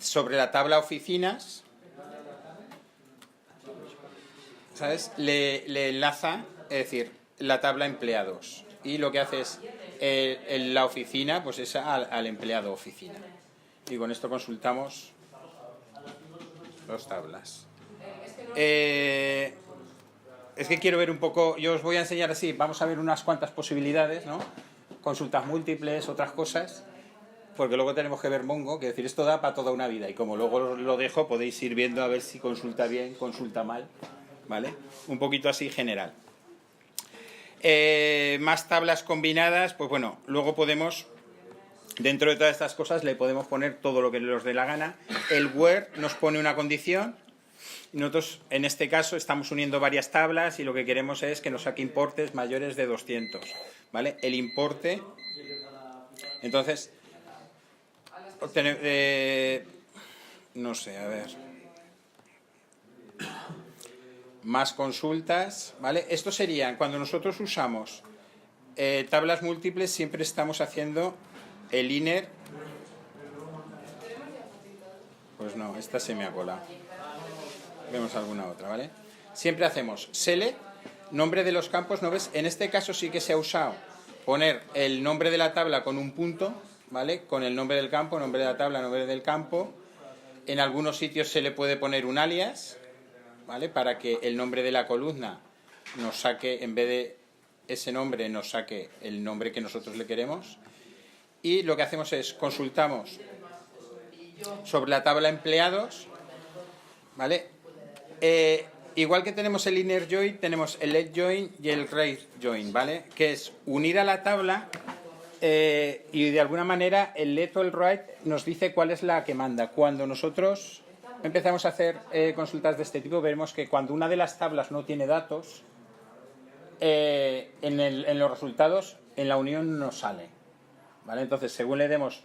sobre la tabla oficinas, ¿sabes? Le enlaza, es decir, la tabla empleados y lo que hace es la oficina, pues es al empleado oficina. Y con esto consultamos dos tablas. Es que quiero ver un poco, yo os voy a enseñar así, vamos a ver unas cuantas posibilidades, ¿no? Consultas múltiples, otras cosas, porque luego tenemos que ver Mongo, que decir, esto da para toda una vida, y como luego lo dejo, podéis ir viendo a ver si consulta bien, consulta mal, ¿vale? Un poquito así general. Más tablas combinadas, pues bueno, luego podemos, dentro de todas estas cosas, le podemos poner todo lo que nos dé la gana. El where nos pone una condición, y nosotros en este caso estamos uniendo varias tablas y lo que queremos es que nos saque importes mayores de 200, ¿vale? El importe, entonces, no sé, a ver, más consultas, ¿vale? Esto serían, cuando nosotros usamos tablas múltiples, siempre estamos haciendo el inner. Pues no, esta se me ha colado. Vemos alguna otra, ¿vale? Siempre hacemos select, nombre de los campos, ¿no ves? En este caso sí que se ha usado poner el nombre de la tabla con un punto, ¿vale? Con el nombre del campo, nombre de la tabla, nombre del campo. En algunos sitios se le puede poner un alias, ¿vale? Para que el nombre de la columna nos saque, en vez de ese nombre, nos saque el nombre que nosotros le queremos. Y lo que hacemos es consultamos sobre la tabla empleados, ¿vale? Igual que tenemos el inner join, tenemos el let join y el right join, ¿vale? Que es unir a la tabla y de alguna manera el let o el right nos dice cuál es la que manda. Cuando nosotros empezamos a hacer consultas de este tipo, veremos que cuando una de las tablas no tiene datos, en los resultados, en la unión no sale, ¿vale? Entonces, según le demos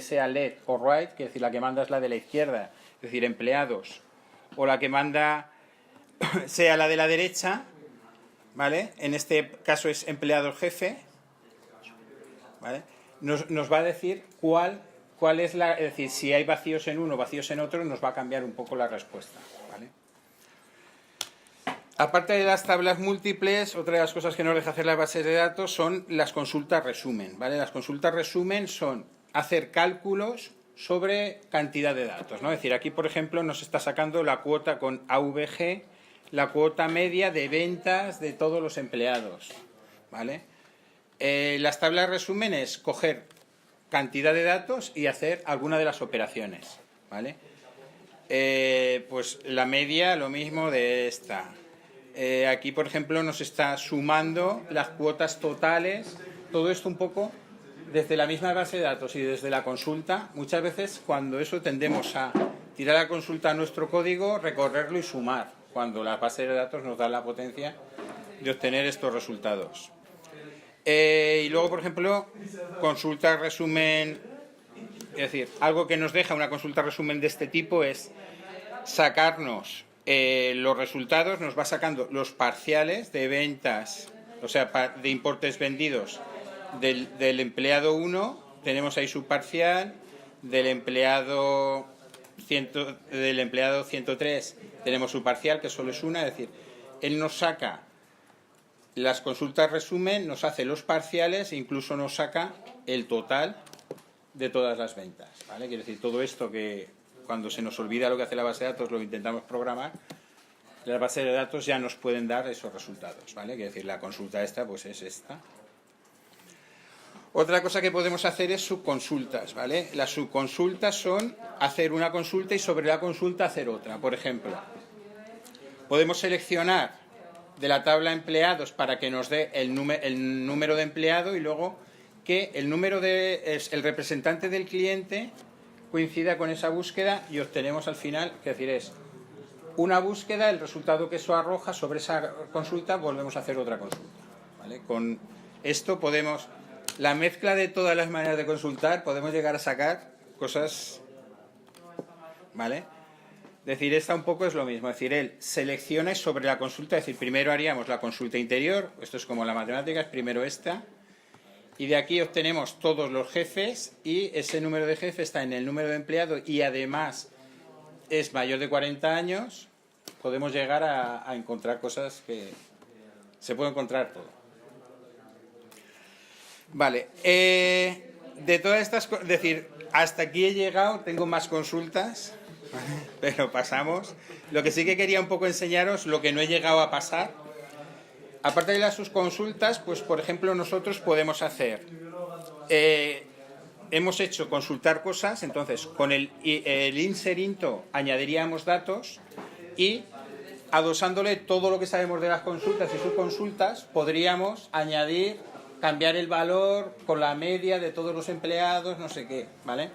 sea let o right, que es decir, la que manda es la de la izquierda, es decir, empleados, o la que manda sea la de la derecha, ¿vale? En este caso es empleado jefe, ¿vale? Nos va a decir cuál es la... Es decir, si hay vacíos en uno, vacíos en otro, nos va a cambiar un poco la respuesta, ¿vale? Aparte de las tablas múltiples, otra de las cosas que nos deja hacer las bases de datos son las consultas resumen, ¿vale? Las consultas resumen son hacer cálculos sobre cantidad de datos, ¿no? Es decir, aquí, por ejemplo, nos está sacando la cuota con AVG, la cuota media de ventas de todos los empleados, ¿vale? Las tablas resumen es coger cantidad de datos y hacer alguna de las operaciones, ¿vale? Pues la media, lo mismo de esta. Aquí, por ejemplo, nos está sumando las cuotas totales, todo esto un poco desde la misma base de datos y desde la consulta. Muchas veces cuando eso tendemos a tirar la consulta a nuestro código, recorrerlo y sumar, cuando la base de datos nos da la potencia de obtener estos resultados. Y luego, por ejemplo, consulta resumen, es decir, algo que nos deja una consulta resumen de este tipo es sacarnos los resultados, nos va sacando los parciales de ventas, o sea, de importes vendidos del empleado 1, tenemos ahí su parcial, del empleado 103 tenemos su parcial, que solo es una, es decir, él nos saca las consultas resumen, nos hace los parciales e incluso nos saca el total de todas las ventas, ¿vale? Quiere decir, todo esto que cuando se nos olvida lo que hace la base de datos lo intentamos programar, las bases de datos ya nos pueden dar esos resultados, ¿vale? Quiere decir, la consulta esta pues es esta. Otra cosa que podemos hacer es subconsultas, ¿vale? Las subconsultas son hacer una consulta y sobre la consulta hacer otra. Por ejemplo, podemos seleccionar de la tabla empleados para que nos dé el número de empleado y luego que el representante del cliente coincida con esa búsqueda y obtenemos al final, es decir, es una búsqueda, el resultado que eso arroja sobre esa consulta, volvemos a hacer otra consulta, ¿vale? Con esto podemos... La mezcla de todas las maneras de consultar, podemos llegar a sacar cosas, ¿vale? Es decir, esta un poco es lo mismo, es decir, él selecciona sobre la consulta, es decir, primero haríamos la consulta interior, esto es como la matemática, es primero esta, y de aquí obtenemos todos los jefes y ese número de jefes está en el número de empleados y además es mayor de 40 años, podemos llegar a encontrar cosas que se puede encontrar todo. Vale, de todas estas cosas, es decir, hasta aquí he llegado, tengo más consultas, pero pasamos. Lo que sí que quería un poco enseñaros, lo que no he llegado a pasar, aparte de las subconsultas, pues por ejemplo nosotros podemos hacer, hemos hecho consultar cosas, entonces con el insert into añadiríamos datos y adosándole todo lo que sabemos de las consultas y subconsultas, podríamos añadir... cambiar el valor con la media de todos los empleados, no sé qué, ¿vale?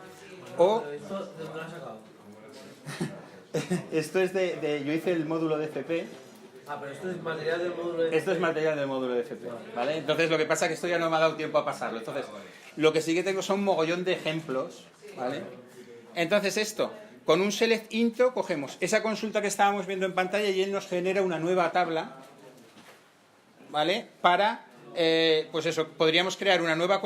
O... ¿Esto de dónde lo has sacado? Esto es yo hice el módulo de FP. Ah, pero esto es material del módulo de FP. Esto es material del módulo de FP, ¿vale? Entonces lo que pasa es que esto ya no me ha dado tiempo a pasarlo. Entonces, lo que sí que tengo son un mogollón de ejemplos, ¿vale? Entonces esto, Con un select into cogemos esa consulta que estábamos viendo en pantalla y él nos genera una nueva tabla, ¿vale? Para, pues eso, podríamos crear una nueva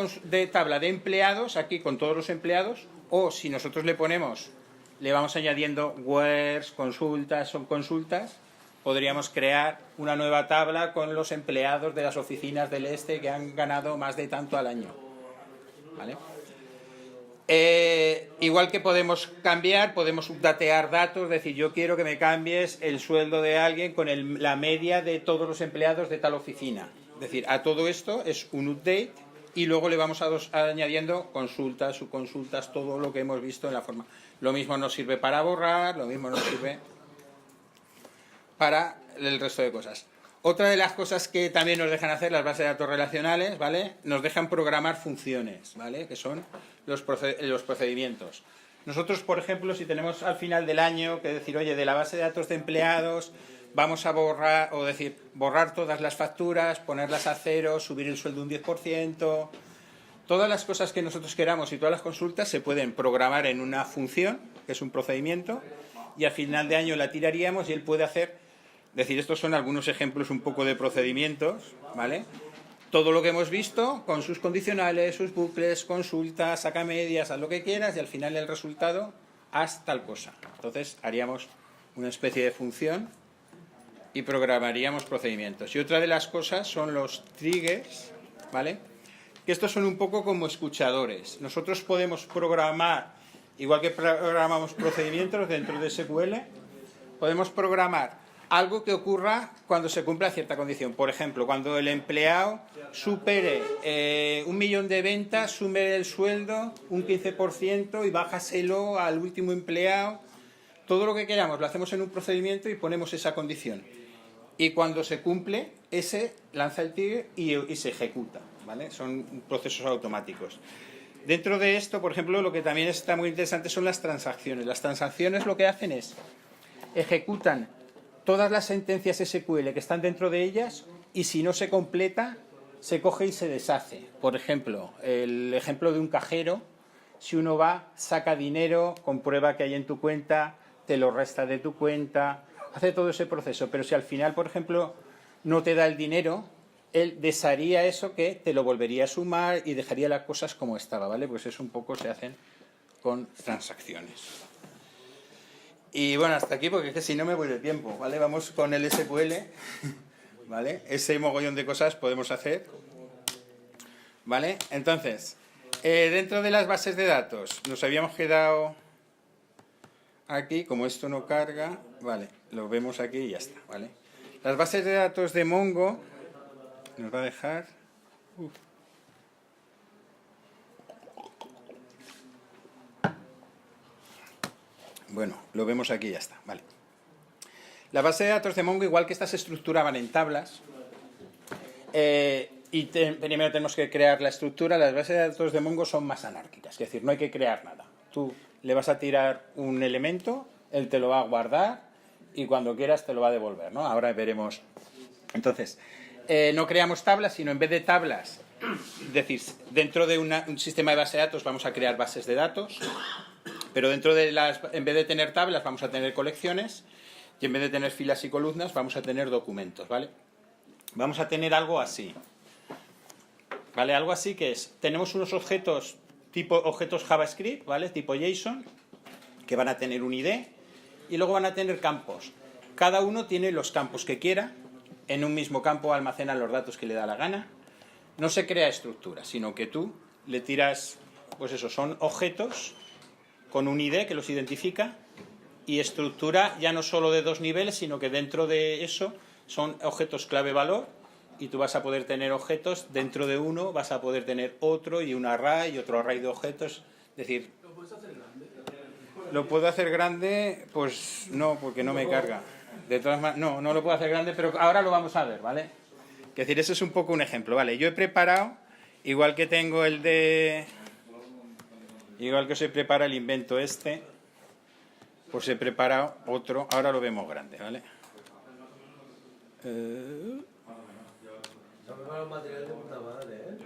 tabla de empleados aquí con todos los empleados, o si nosotros le ponemos, le vamos añadiendo wheres, consultas, subconsultas, podríamos crear una nueva tabla con los empleados de las oficinas del este que han ganado más de tanto al año, ¿vale? Igual que podemos cambiar, podemos updatear datos, es decir, yo quiero que me cambies el sueldo de alguien con la media de todos los empleados de tal oficina. Es decir, a todo esto es un update y luego le vamos añadiendo consultas, subconsultas, todo lo que hemos visto en la forma. Lo mismo nos sirve para borrar, lo mismo nos sirve para el resto de cosas. Otra de las cosas que también nos dejan hacer las bases de datos relacionales, ¿vale? Nos dejan programar funciones, ¿vale? Que son los procedimientos. Nosotros, por ejemplo, si tenemos al final del año que decir, oye, de la base de datos de empleados vamos a borrar, o decir, borrar todas las facturas, ponerlas a cero, subir el sueldo un 10%, todas las cosas que nosotros queramos y todas las consultas se pueden programar en una función, que es un procedimiento, y al final de año la tiraríamos y él puede hacer. Es decir, estos son algunos ejemplos un poco de procedimientos, ¿vale? Todo lo que hemos visto, con sus condicionales, sus bucles, consultas, saca medias, haz lo que quieras, y al final el resultado, haz tal cosa. Entonces, haríamos una especie de función y programaríamos procedimientos. Y otra de las cosas son los triggers, ¿vale? Que estos son un poco como escuchadores. Nosotros podemos programar, igual que programamos procedimientos dentro de SQL, podemos programar algo que ocurra cuando se cumpla cierta condición. Por ejemplo, cuando el empleado supere 1 millón de ventas, sume el sueldo un 15% y bájaselo al último empleado. Todo lo que queramos lo hacemos en un procedimiento y ponemos esa condición. Y cuando se cumple, ese lanza el trigger y se ejecuta, ¿vale? Son procesos automáticos. Dentro de esto, por ejemplo, lo que también está muy interesante son las transacciones. Las transacciones lo que hacen es ejecutan todas las sentencias SQL que están dentro de ellas y si no se completa, se coge y se deshace. Por ejemplo, el ejemplo de un cajero, si uno va, saca dinero, comprueba que hay en tu cuenta, te lo resta de tu cuenta, hace todo ese proceso. Pero si al final, por ejemplo, no te da el dinero, él desharía eso que te lo volvería a sumar y dejaría las cosas como estaba, ¿vale? Pues eso un poco se hacen con transacciones. Y bueno, hasta aquí porque es que si no me voy de tiempo, ¿vale? Vamos con el SQL, ¿vale? Ese mogollón de cosas podemos hacer, ¿vale? Entonces, dentro de las bases de datos, nos habíamos quedado aquí, como esto no carga, ¿vale? Lo vemos aquí y ya está, ¿vale? Las bases de datos de Mongo nos va a dejar... Bueno, lo vemos aquí y ya está, vale. La base de datos de Mongo, igual que estas se estructuraban en tablas, primero tenemos que crear la estructura. Las bases de datos de Mongo son más anárquicas, es decir, no hay que crear nada. Tú le vas a tirar un elemento, él te lo va a guardar y cuando quieras te lo va a devolver, ¿no? Ahora veremos. Entonces, no creamos tablas, sino en vez de tablas, es decir, dentro de un sistema de base de datos vamos a crear bases de datos. Pero dentro de en vez de tener tablas, vamos a tener colecciones, y en vez de tener filas y columnas, vamos a tener documentos, ¿vale? Vamos a tener algo así, ¿vale? Algo así que es, tenemos unos objetos tipo objetos JavaScript, ¿vale? Tipo JSON, que van a tener un ID, y luego van a tener campos. Cada uno tiene los campos que quiera, en un mismo campo almacena los datos que le da la gana. No se crea estructura, sino que tú le tiras, pues eso, son objetos con un ID que los identifica y estructura ya no solo de 2 niveles, sino que dentro de eso son objetos clave-valor y tú vas a poder tener objetos dentro de uno, vas a poder tener otro y un array y otro array de objetos. Es decir, ¿Lo puedes hacer grande? ¿lo puedo hacer grande? Pues no, porque no me carga. De todas maneras, no lo puedo hacer grande, pero ahora lo vamos a ver, ¿vale? Es decir, ese es un poco un ejemplo, ¿vale? Yo he preparado, igual que tengo el de... Igual que se prepara el invento este, pues he preparado otro, ahora lo vemos grande, ¿vale? Se ha preparado material de puta madre, ¿eh?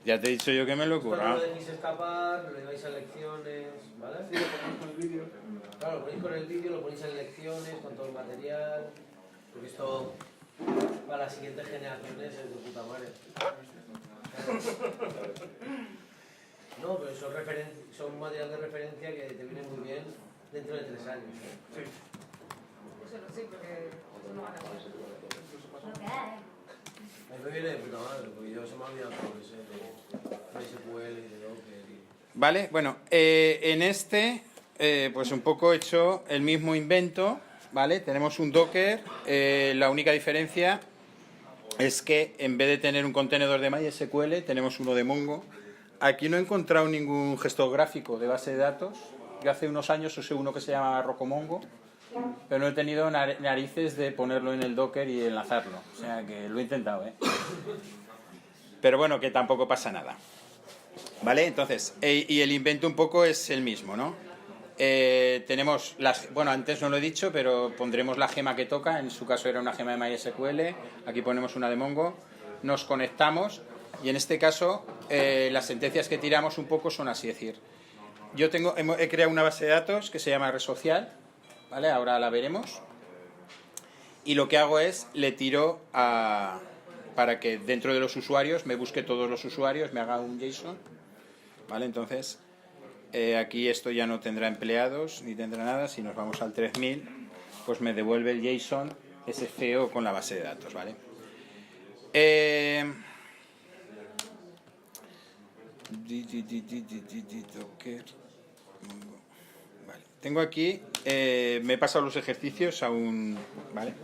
Ya te he dicho yo que me lo he Esto no currado. lo dejéis escapar, lo lleváis a lecciones, ¿vale? Sí, lo ponemos con el vídeo. Claro, lo ponéis con el vídeo, lo ponéis en lecciones, con todo el material, porque esto para las siguientes generaciones es de puta madre. No, pero son material de referencia que te viene muy bien dentro de 3 años. Eso no sé, porque eso no van a hacer. A mí me viene de puta madre, porque yo se me ha olvidado todo lo que sé de SQL y de Docker. Vale, bueno, en este, pues un poco he hecho el mismo invento, ¿vale? Tenemos un Docker, la única diferencia es que en vez de tener un contenedor de MySQL, tenemos uno de Mongo. Aquí no he encontrado ningún gestor gráfico de base de datos. Yo hace unos años usé uno que se llama Rocomongo, pero no he tenido narices de ponerlo en el Docker y enlazarlo. O sea que lo he intentado, ¿eh? Pero bueno, que tampoco pasa nada. ¿Vale? Entonces, y el invento un poco es el mismo, ¿no? Tenemos bueno, antes no lo he dicho, pero pondremos la gema que toca. En su caso era una gema de MySQL. Aquí ponemos una de Mongo. Nos conectamos y en este caso las sentencias que tiramos un poco son así, es decir, yo he creado una base de datos que se llama Red Social, ¿vale? Ahora la veremos. Y lo que hago es, le tiro para que dentro de los usuarios me busque todos los usuarios, me haga un JSON, ¿vale? Entonces, aquí esto ya no tendrá empleados ni tendrá nada. Si nos vamos al 3000, pues me devuelve el JSON ese feo con la base de datos, ¿vale? Vale. Tengo aquí, me he pasado los ejercicios aún, ¿vale?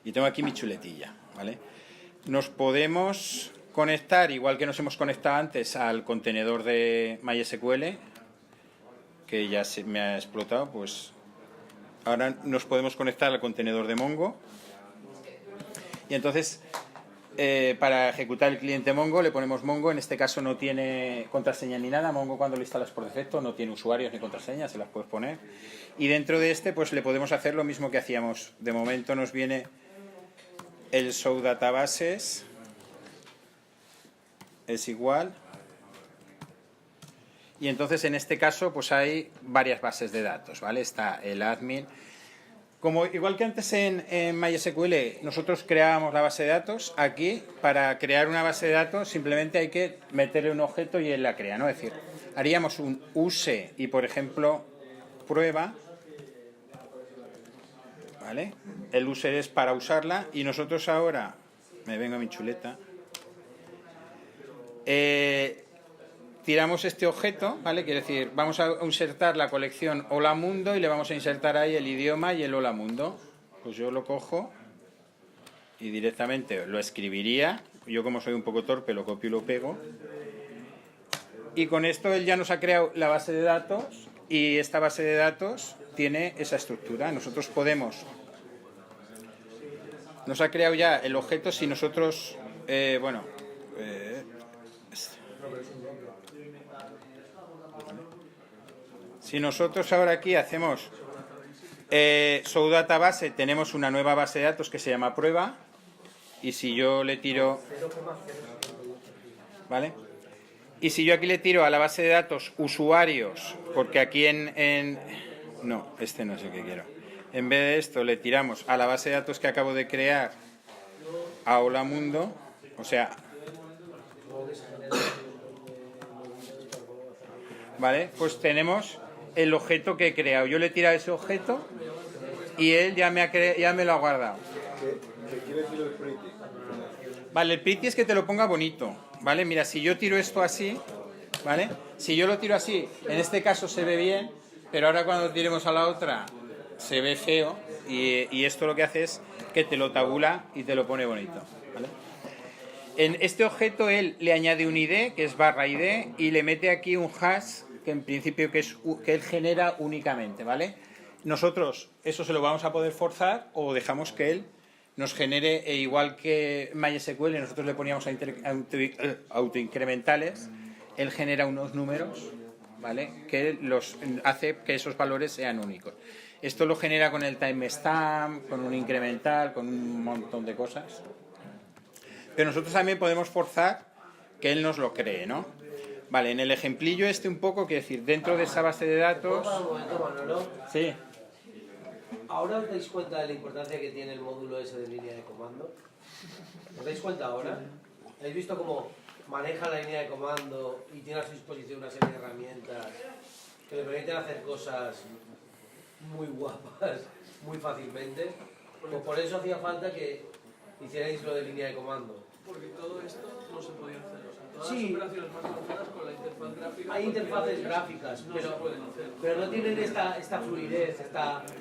Y tengo aquí mi chuletilla, ¿vale? Nos podemos conectar, igual que nos hemos conectado antes, al contenedor de MySQL, que ya me ha explotado, pues ahora nos podemos conectar al contenedor de Mongo. Y entonces, para ejecutar el cliente Mongo, le ponemos Mongo. En este caso no tiene contraseña ni nada. Mongo, cuando lo instalas por defecto, no tiene usuarios ni contraseñas, se las puedes poner. Y dentro de este, pues le podemos hacer lo mismo que hacíamos. De momento nos viene el show databases, es igual. Y entonces en este caso pues hay varias bases de datos, ¿vale? Está el admin. Como igual que antes en MySQL nosotros creábamos la base de datos, aquí para crear una base de datos simplemente hay que meterle un objeto y él la crea, ¿no? Es decir, haríamos un use y por ejemplo prueba, ¿vale? El user es para usarla y nosotros ahora, me vengo a mi chuleta, tiramos este objeto, ¿vale? Quiere decir, vamos a insertar la colección Hola Mundo y le vamos a insertar ahí el idioma y el Hola Mundo. Pues yo lo cojo y directamente lo escribiría. Yo, como soy un poco torpe, lo copio y lo pego. Y con esto él ya nos ha creado la base de datos y esta base de datos tiene esa estructura. Nosotros podemos... Nos ha creado ya el objeto si nosotros... Si nosotros ahora aquí hacemos show database, tenemos una nueva base de datos que se llama prueba. Y si yo le tiro... ¿Vale? Y si yo aquí le tiro a la base de datos usuarios, porque aquí no, este no es el que quiero. En vez de esto le tiramos a la base de datos que acabo de crear a Hola Mundo, o sea... ¿Vale? Pues tenemos el objeto que he creado. Yo le he tirado ese objeto y él ya me lo ha guardado. ¿Qué quiere decir el pretty? Vale, el pretty es que te lo ponga bonito, ¿vale? Mira, si yo tiro esto así, ¿vale? Si yo lo tiro así, en este caso se ve bien, pero ahora cuando tiremos a la otra se ve feo y esto lo que hace es que te lo tabula y te lo pone bonito, ¿vale? En este objeto él le añade un ID, que es /id, y le mete aquí un hash, que en principio que él genera únicamente, ¿vale? Nosotros eso se lo vamos a poder forzar o dejamos que él nos genere, igual que MySQL, nosotros le poníamos autoincrementales, él genera unos números, ¿vale? Que hace que esos valores sean únicos. Esto lo genera con el timestamp, con un incremental, con un montón de cosas. Pero nosotros también podemos forzar que él nos lo cree, ¿no? Vale, en el ejemplillo este un poco, quiero decir, dentro de esa base de datos... Un momento, Manolo. Sí. ¿Ahora os dais cuenta de la importancia que tiene el módulo ese de línea de comando? ¿Os dais cuenta ahora? ¿Habéis visto cómo maneja la línea de comando y tiene a su disposición una serie de herramientas que le permiten hacer cosas muy guapas, muy fácilmente? Pues por eso hacía falta que hicierais lo de línea de comando. Porque todo esto no se podía hacer. O sea, todas Sí. las operaciones más avanzadas con la interfaz gráfica. Hay porque interfaces gráficas, no se pueden hacer. pero no tienen esta fluidez,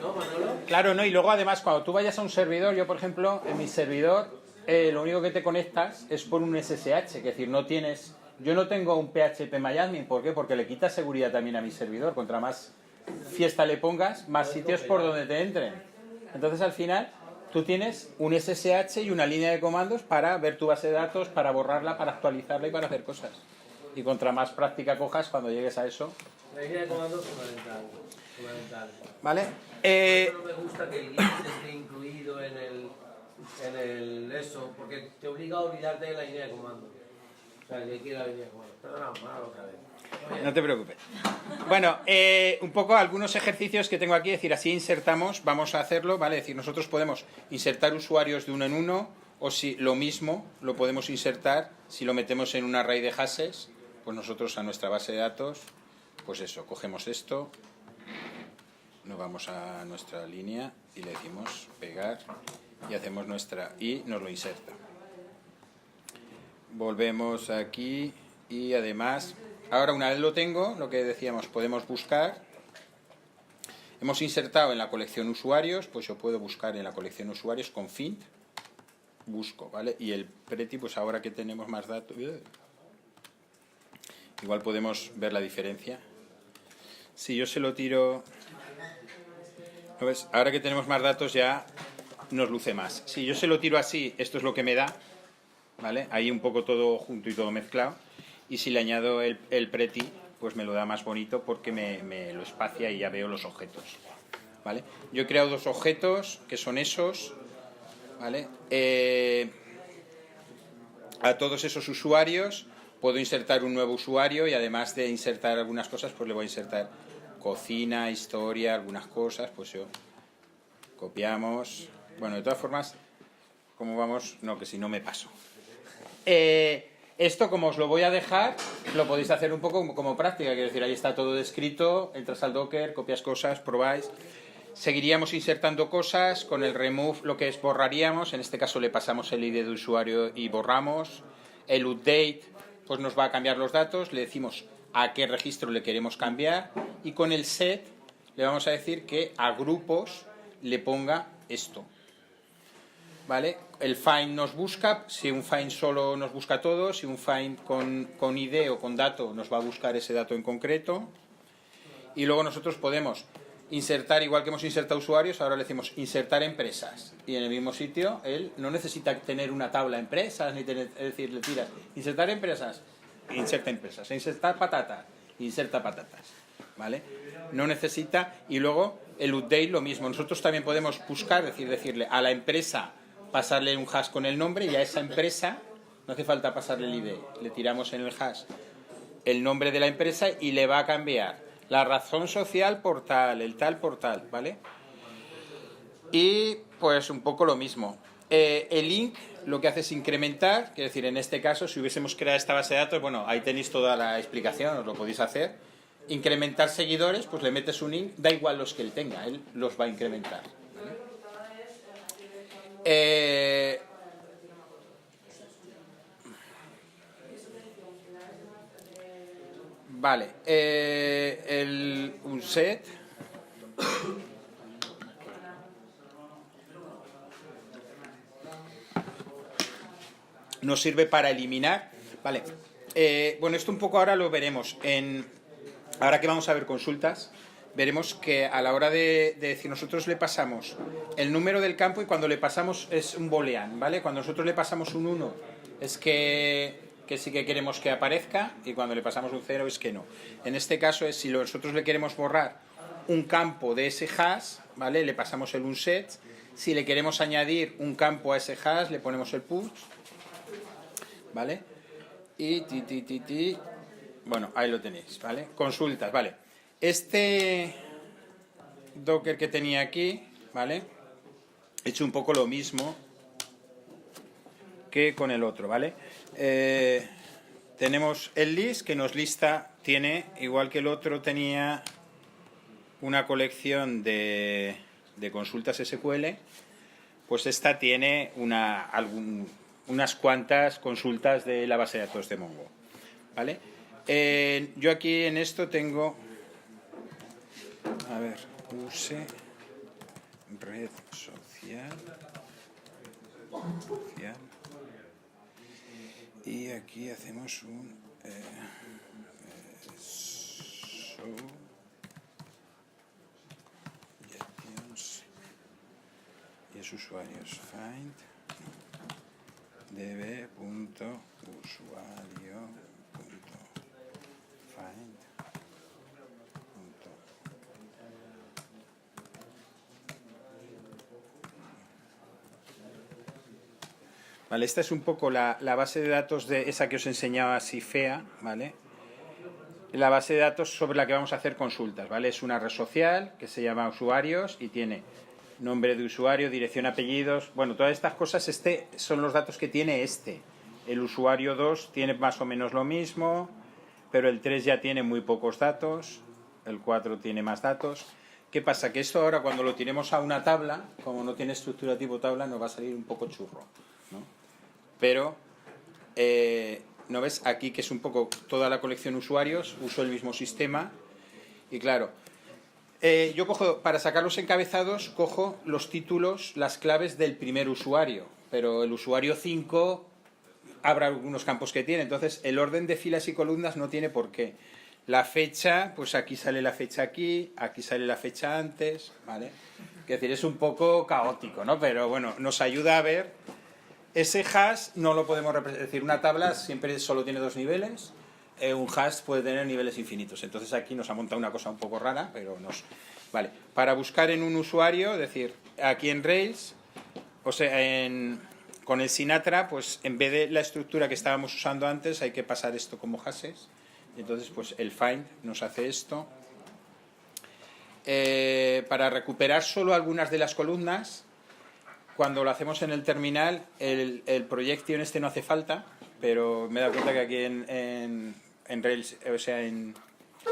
¿no, Manolo? Claro, ¿no? Y luego además cuando tú vayas a un servidor, yo por ejemplo, en mi servidor, lo único que te conectas es por un SSH, es decir, no tienes... Yo no tengo un PHP-MyAdmin, ¿por qué? Porque le quita seguridad también a mi servidor. Contra más fiesta le pongas, más sitios por donde te entren. Entonces al final tú tienes un SSH y una línea de comandos para ver tu base de datos, para borrarla, para actualizarla y para hacer cosas. Y contra más práctica cojas, cuando llegues a eso... La línea de comando es fundamental. Fundamental. ¿Vale? No me gusta que el GIS esté incluido en el eso, porque te obliga a olvidarte de la línea de comando. O sea, que quiera la línea de comando. Perdona, Manolo, otra vez. No te preocupes. Bueno, un poco algunos ejercicios que tengo aquí, es decir, así insertamos, vamos a hacerlo, ¿vale? Es decir, nosotros podemos insertar usuarios de uno en uno, o si lo mismo lo podemos insertar si lo metemos en un array de hashes, pues nosotros a nuestra base de datos, pues eso, cogemos esto, nos vamos a nuestra línea y le decimos pegar y hacemos nuestra, y nos lo inserta. Volvemos aquí y además... Ahora, una vez lo tengo, lo que decíamos, podemos buscar. Hemos insertado en la colección usuarios, pues yo puedo buscar en la colección usuarios con Fint. Busco, ¿vale? Y el Preti, pues ahora que tenemos más datos... Igual podemos ver la diferencia. Si yo se lo tiro... ¿No ves? Ahora que tenemos más datos ya nos luce más. Si yo se lo tiro así, esto es lo que me da, ¿vale? Ahí un poco todo junto y todo mezclado. Y si le añado el Preti, pues me lo da más bonito porque me lo espacia y ya veo los objetos, ¿vale? Yo he creado dos objetos que son esos, ¿vale? A todos esos usuarios puedo insertar un nuevo usuario y además de insertar algunas cosas, pues le voy a insertar cocina, historia, algunas cosas, pues yo copiamos. Bueno, de todas formas, ¿cómo vamos? No, que si no me paso. Esto, como os lo voy a dejar, lo podéis hacer un poco como práctica, quiero decir, ahí está todo descrito, entras al Docker, copias cosas, probáis. Seguiríamos insertando cosas, con el remove lo que es borraríamos, en este caso le pasamos el ID de usuario y borramos. El update, pues nos va a cambiar los datos, le decimos a qué registro le queremos cambiar, y con el set le vamos a decir que a grupos le ponga esto. ¿Vale? El find nos busca, si un find solo nos busca todo, si un find con ID o con dato nos va a buscar ese dato en concreto. Y luego nosotros podemos insertar, igual que hemos insertado usuarios, ahora le decimos insertar empresas. Y en el mismo sitio, él no necesita tener una tabla de empresas, ni tener, es decir, le tiras insertar empresas, inserta empresas, insertar patatas, inserta patatas. ¿Vale? No necesita, y luego el update lo mismo. Nosotros también podemos buscar, decirle a la empresa, pasarle un hash con el nombre, y a esa empresa no hace falta pasarle el ID, le tiramos en el hash el nombre de la empresa y le va a cambiar la razón social por tal, el tal por tal, ¿vale? Y pues un poco lo mismo. El link lo que hace es incrementar, es decir, en este caso, si hubiésemos creado esta base de datos, bueno, ahí tenéis toda la explicación, os lo podéis hacer. Incrementar seguidores, pues le metes un link, da igual los que él tenga, él los va a incrementar. Vale, un set nos sirve para eliminar. Vale, bueno, esto un poco ahora lo veremos. Ahora que vamos a ver consultas, veremos que a la hora de decir, nosotros le pasamos el número del campo y cuando le pasamos es un boolean, ¿vale? Cuando nosotros le pasamos un 1 es que sí que queremos que aparezca, y cuando le pasamos un 0 es que no. En este caso es si nosotros le queremos borrar un campo de ese hash, ¿vale? Le pasamos el unset. Si le queremos añadir un campo a ese hash, le ponemos el push, ¿vale? Y bueno, ahí lo tenéis, ¿vale? Consultas, vale. Este Docker que tenía aquí, ¿vale? He hecho un poco lo mismo que con el otro, ¿vale? Tenemos el list que nos lista, tiene, igual que el otro tenía una colección de consultas SQL, pues esta tiene unas cuantas consultas de la base de datos de Mongo, ¿vale? Yo aquí en esto tengo, a ver, use red social, y aquí hacemos un y es usuarios find db.usuario.find. Vale, esta es un poco la base de datos de esa que os enseñaba así fea, ¿vale? La base de datos sobre la que vamos a hacer consultas, ¿vale? Es una red social que se llama usuarios y tiene nombre de usuario, dirección, apellidos, bueno, todas estas cosas, son los datos que tiene este. El usuario 2 tiene más o menos lo mismo, pero el 3 ya tiene muy pocos datos, el 4 tiene más datos. ¿Qué pasa? Que esto ahora cuando lo tiremos a una tabla, como no tiene estructura tipo tabla, nos va a salir un poco churro, ¿no? Pero, ¿no ves? Aquí que es un poco toda la colección usuarios, uso el mismo sistema y claro, yo cojo, para sacar los encabezados, cojo los títulos, las claves del primer usuario, pero el usuario 5 habrá algunos campos que tiene, entonces el orden de filas y columnas no tiene por qué. La fecha, pues aquí sale la fecha aquí sale la fecha antes, ¿vale? Es decir, es un poco caótico, ¿no? Pero bueno, nos ayuda a ver. Ese hash no lo podemos representar, es decir, una tabla siempre solo tiene 2 niveles, un hash puede tener niveles infinitos, entonces aquí nos ha montado una cosa un poco rara, pero nos... Vale, para buscar en un usuario, es decir, aquí en Rails, o sea, con el Sinatra, pues en vez de la estructura que estábamos usando antes, hay que pasar esto como hashes, entonces pues el find nos hace esto. Para recuperar solo algunas de las columnas, cuando lo hacemos en el terminal, el projection este no hace falta, pero me he dado cuenta que aquí en Rails, o sea, en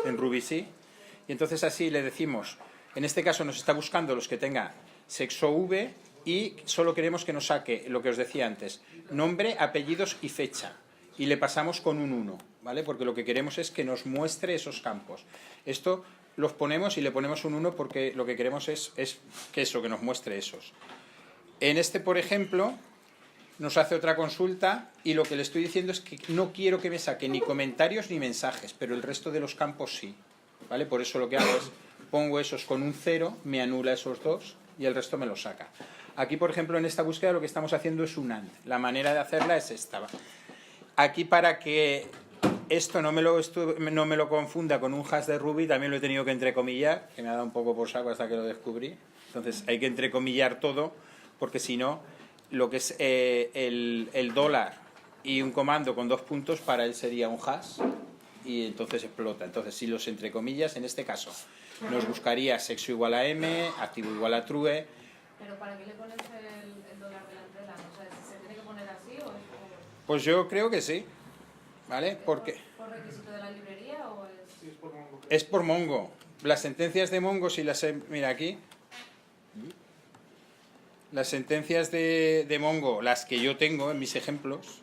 Ruby sí. Y entonces así le decimos, en este caso nos está buscando los que tenga sexo V y solo queremos que nos saque lo que os decía antes, nombre, apellidos y fecha. Y le pasamos con un 1, ¿vale? Porque lo que queremos es que nos muestre esos campos. Esto los ponemos y le ponemos un 1 porque lo que queremos es que nos muestre esos. En este, por ejemplo, nos hace otra consulta y lo que le estoy diciendo es que no quiero que me saque ni comentarios ni mensajes, pero el resto de los campos sí, ¿vale? Por eso lo que hago es pongo esos con un 0, me anula esos dos y el resto me los saca. Aquí, por ejemplo, en esta búsqueda lo que estamos haciendo es un AND. La manera de hacerla es esta. Aquí, para que esto no me lo confunda con un hash de Ruby, también lo he tenido que entrecomillar, que me ha dado un poco por saco hasta que lo descubrí. Entonces hay que entrecomillar todo, porque si no, lo que es el dólar y un comando con 2 puntos, para él sería un hash y entonces explota. Entonces, si los entrecomillas, en este caso, nos buscaría sexo igual a m, activo igual a true. Pero ¿para qué le pones el dólar delante de la? O sea, ¿se tiene que poner así o es por...? Pues yo creo que sí, ¿vale? Porque ¿Por requisito de la librería o es...? Sí, es por Mongo. es por Mongo. Las sentencias de Mongo, si las... Mira aquí. Las sentencias de Mongo, las que yo tengo en mis ejemplos,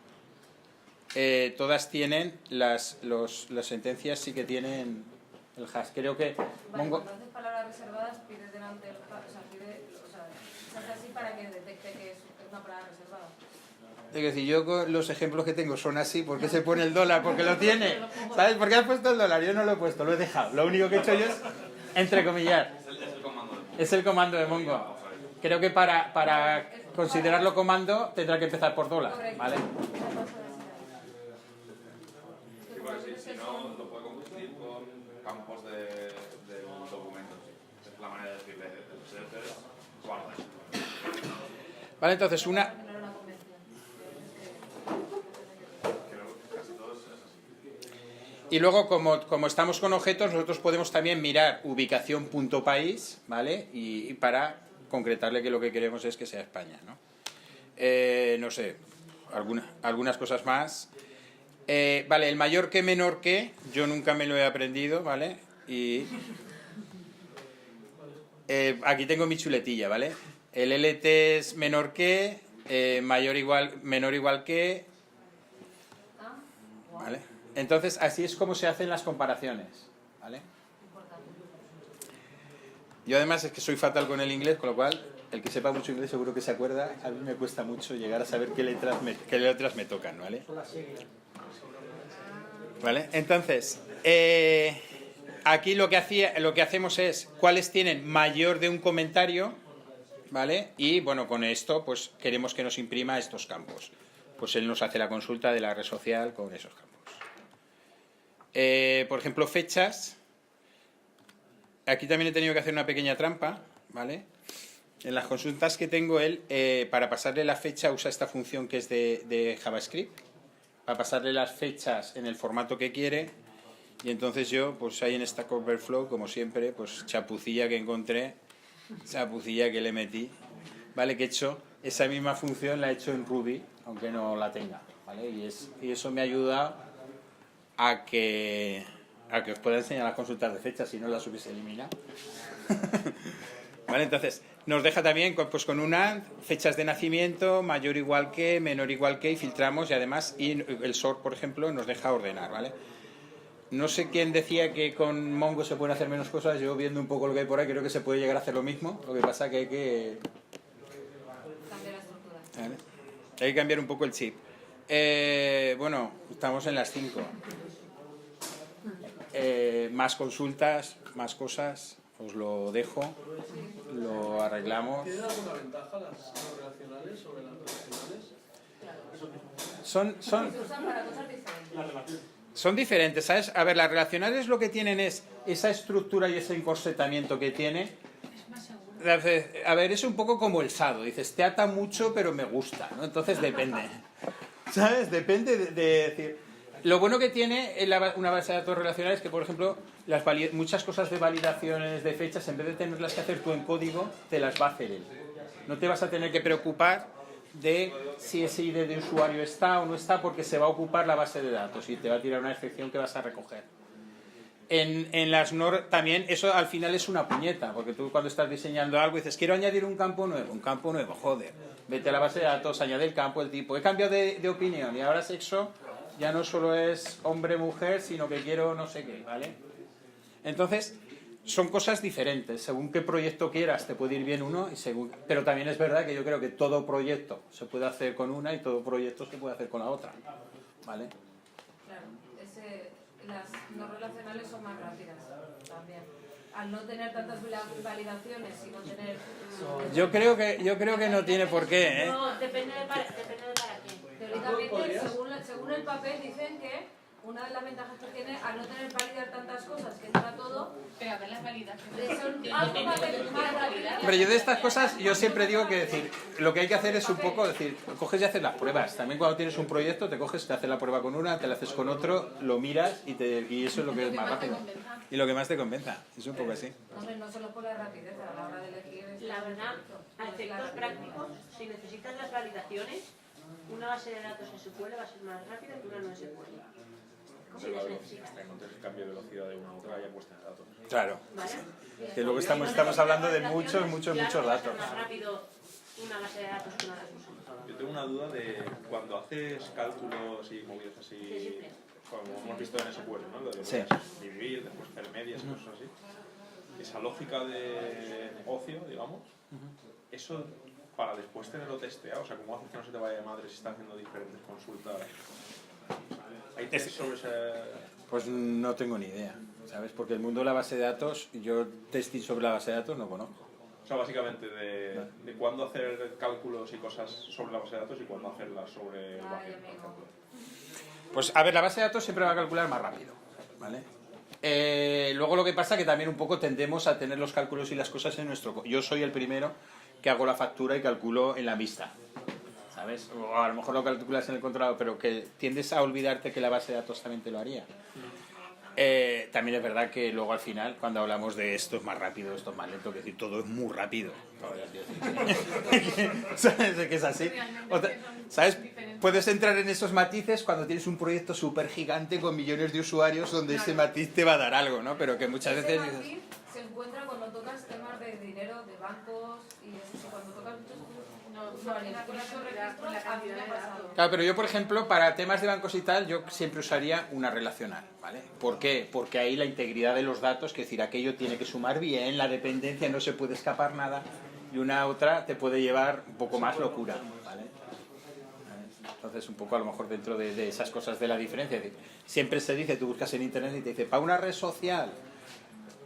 todas tienen las sentencias, sí que tienen el hash. Creo que Vale, Mongo... cuando haces palabras reservadas, pides delante el hash, o sea, se hace así para que detecte que es una palabra reservada. Es decir, yo los ejemplos que tengo son así. ¿Por qué se pone el dólar? Porque lo tiene. ¿Sabes por qué has puesto el dólar? Yo no lo he puesto, lo he dejado. Lo único que he hecho yo es entrecomillar. Es el comando de Mongo. Creo que para considerarlo comando tendrá que empezar por dólar, ¿vale? Si no, lo puede convertir con campos del documento. Es la manera de decirle guarda. Vale, entonces una... Creo que casi todos Y luego, como estamos con objetos, nosotros podemos también mirar ubicación.país, ¿vale? Y para concretarle que lo que queremos es que sea España, ¿no? No sé, algunas cosas más. Vale, el mayor que menor que, yo nunca me lo he aprendido, ¿vale? Y aquí tengo mi chuletilla, ¿vale? El LT es menor que, menor igual que, ¿vale? Entonces, así es como se hacen las comparaciones, ¿vale? Yo además es que soy fatal con el inglés, con lo cual, el que sepa mucho inglés seguro que se acuerda. A mí me cuesta mucho llegar a saber qué letras me tocan, ¿vale? ¿Vale? Entonces, aquí lo que hacemos es cuáles tienen mayor de un comentario, ¿vale? Y bueno, con esto pues queremos que nos imprima estos campos. Pues él nos hace la consulta de la red social con esos campos. Por ejemplo, fechas. Aquí también he tenido que hacer una pequeña trampa, ¿vale? En las consultas que tengo él, para pasarle la fecha usa esta función que es de JavaScript, para pasarle las fechas en el formato que quiere, y entonces yo, pues ahí en Stack Overflow, como siempre, pues chapucilla que encontré, chapucilla que le metí, ¿vale? Que he hecho esa misma función, la he hecho en Ruby, aunque no la tenga, ¿vale? Y eso me ayuda a que os pueda enseñar las consultas de fechas, si no las hubiese eliminado. ¿Vale? Entonces, nos deja también pues, con una fechas de nacimiento, mayor igual que, menor igual que, y filtramos, y además el sort, por ejemplo, nos deja ordenar, ¿vale? No sé quién decía que con Mongo se pueden hacer menos cosas. Yo, viendo un poco lo que hay por ahí, creo que se puede llegar a hacer lo mismo. Lo que pasa que hay que Cambiar la estructura. ¿vale? Hay que cambiar un poco el chip. Bueno, estamos en las 5. Más consultas, más cosas, os lo dejo, lo arreglamos. ¿Tienen alguna ventaja las no relacionales sobre las relacionales? Son Se usan para cosas diferentes. Son diferentes, ¿sabes? A ver, las relacionales lo que tienen es esa estructura y ese encorsetamiento que tiene. A ver, es un poco como el sado. Dices, te ata mucho, pero me gusta, ¿no? Entonces depende. ¿Sabes? Depende de decir. Lo bueno que tiene una base de datos relacional es que, por ejemplo, muchas cosas de validaciones de fechas, en vez de tenerlas que hacer tú en código, te las va a hacer él. No te vas a tener que preocupar de si ese ID de usuario está o no está, porque se va a ocupar la base de datos y te va a tirar una excepción que vas a recoger. En las NOR también eso al final es una puñeta, porque tú cuando estás diseñando algo dices, quiero añadir un campo nuevo, joder, vete a la base de datos, añade el campo, el tipo, he cambiado de opinión y ahora sexo ya no solo es hombre-mujer, sino que quiero no sé qué, ¿vale? Entonces, son cosas diferentes. Según qué proyecto quieras, te puede ir bien uno, pero también es verdad que yo creo que todo proyecto se puede hacer con una y todo proyecto se puede hacer con la otra, ¿vale? Claro, las no relacionales son más rápidas también. Al no tener tantas validaciones y no tener... Yo creo que no tiene por qué, ¿eh? No, depende de para qué. Teóricamente, según el papel, dicen que una de las ventajas que tiene, al no tener validar tantas cosas, que entra todo... Pero a ver las validaciones. Son algo más rápido. Pero yo de estas cosas, yo siempre digo que decir, lo que hay que hacer es un poco decir, coges y haces las pruebas. También cuando tienes un proyecto, te coges, te haces la prueba con una, te la haces con otro, lo miras y eso es lo que es más rápido. Y lo que más te convenza. Es un poco así. Hombre, no solo por la rapidez, a la hora de elegir... La verdad, a efectos prácticos, si necesitas las validaciones, una base de datos SQL va a ser más rápida que una no SQL. Si las necesitas. Entonces el cambio de velocidad de una a otra ya puesta de datos. Claro. ¿Vale? Que luego estamos hablando de muchos datos. Claro, va a ser más rápido una base de datos que una recursos. Yo tengo una duda de cuando haces cálculos y movidas así, como hemos visto en SQL, ¿no? Lo de Sí. dividir, después hacer medias y cosas así. Esa lógica de ocio, digamos, eso para después tenerlo testeado, o sea, ¿cómo haces que no se te vaya de madre si está haciendo diferentes consultas? ¿Hay test sobre ese...? Pues no tengo ni idea, ¿sabes? Porque el mundo de la base de datos, yo testing sobre la base de datos no conozco. O sea, básicamente de cuándo hacer cálculos y cosas sobre la base de datos y cuándo hacerlas sobre el backend, por ejemplo. Pues a ver, la base de datos siempre va a calcular más rápido, ¿vale? Luego lo que pasa es que también un poco tendemos a tener los cálculos y las cosas en nuestro... Yo soy el primero que hago la factura y calculo en la vista, ¿sabes? O a lo mejor lo calculas en el controlador, pero que tiendes a olvidarte que la base de datos también te lo haría. También es verdad que luego al final, cuando hablamos de esto es más rápido, esto es más lento, que decir, todo es muy rápido. ¿Sabes que es así? ¿Sabes? Puedes entrar en esos matices cuando tienes un proyecto súper gigante con millones de usuarios donde ese matiz te va a dar algo, ¿no? Pero que muchas Ese veces... matiz se encuentra cuando tocas temas de dinero, de bancos y eso, cuando tocas muchos usuarios con esos registros, a mí me ha pasado. Claro, pero yo, por ejemplo, para temas de bancos y tal, yo siempre usaría una relacional, ¿vale? ¿Por qué? Porque ahí la integridad de los datos, es decir, aquello tiene que sumar bien, la dependencia no se puede escapar nada, y una otra te puede llevar un poco más locura, ¿vale? Entonces, un poco a lo mejor dentro de esas cosas de la diferencia. Es decir, siempre se dice, tú buscas en internet y te dice, para una red social,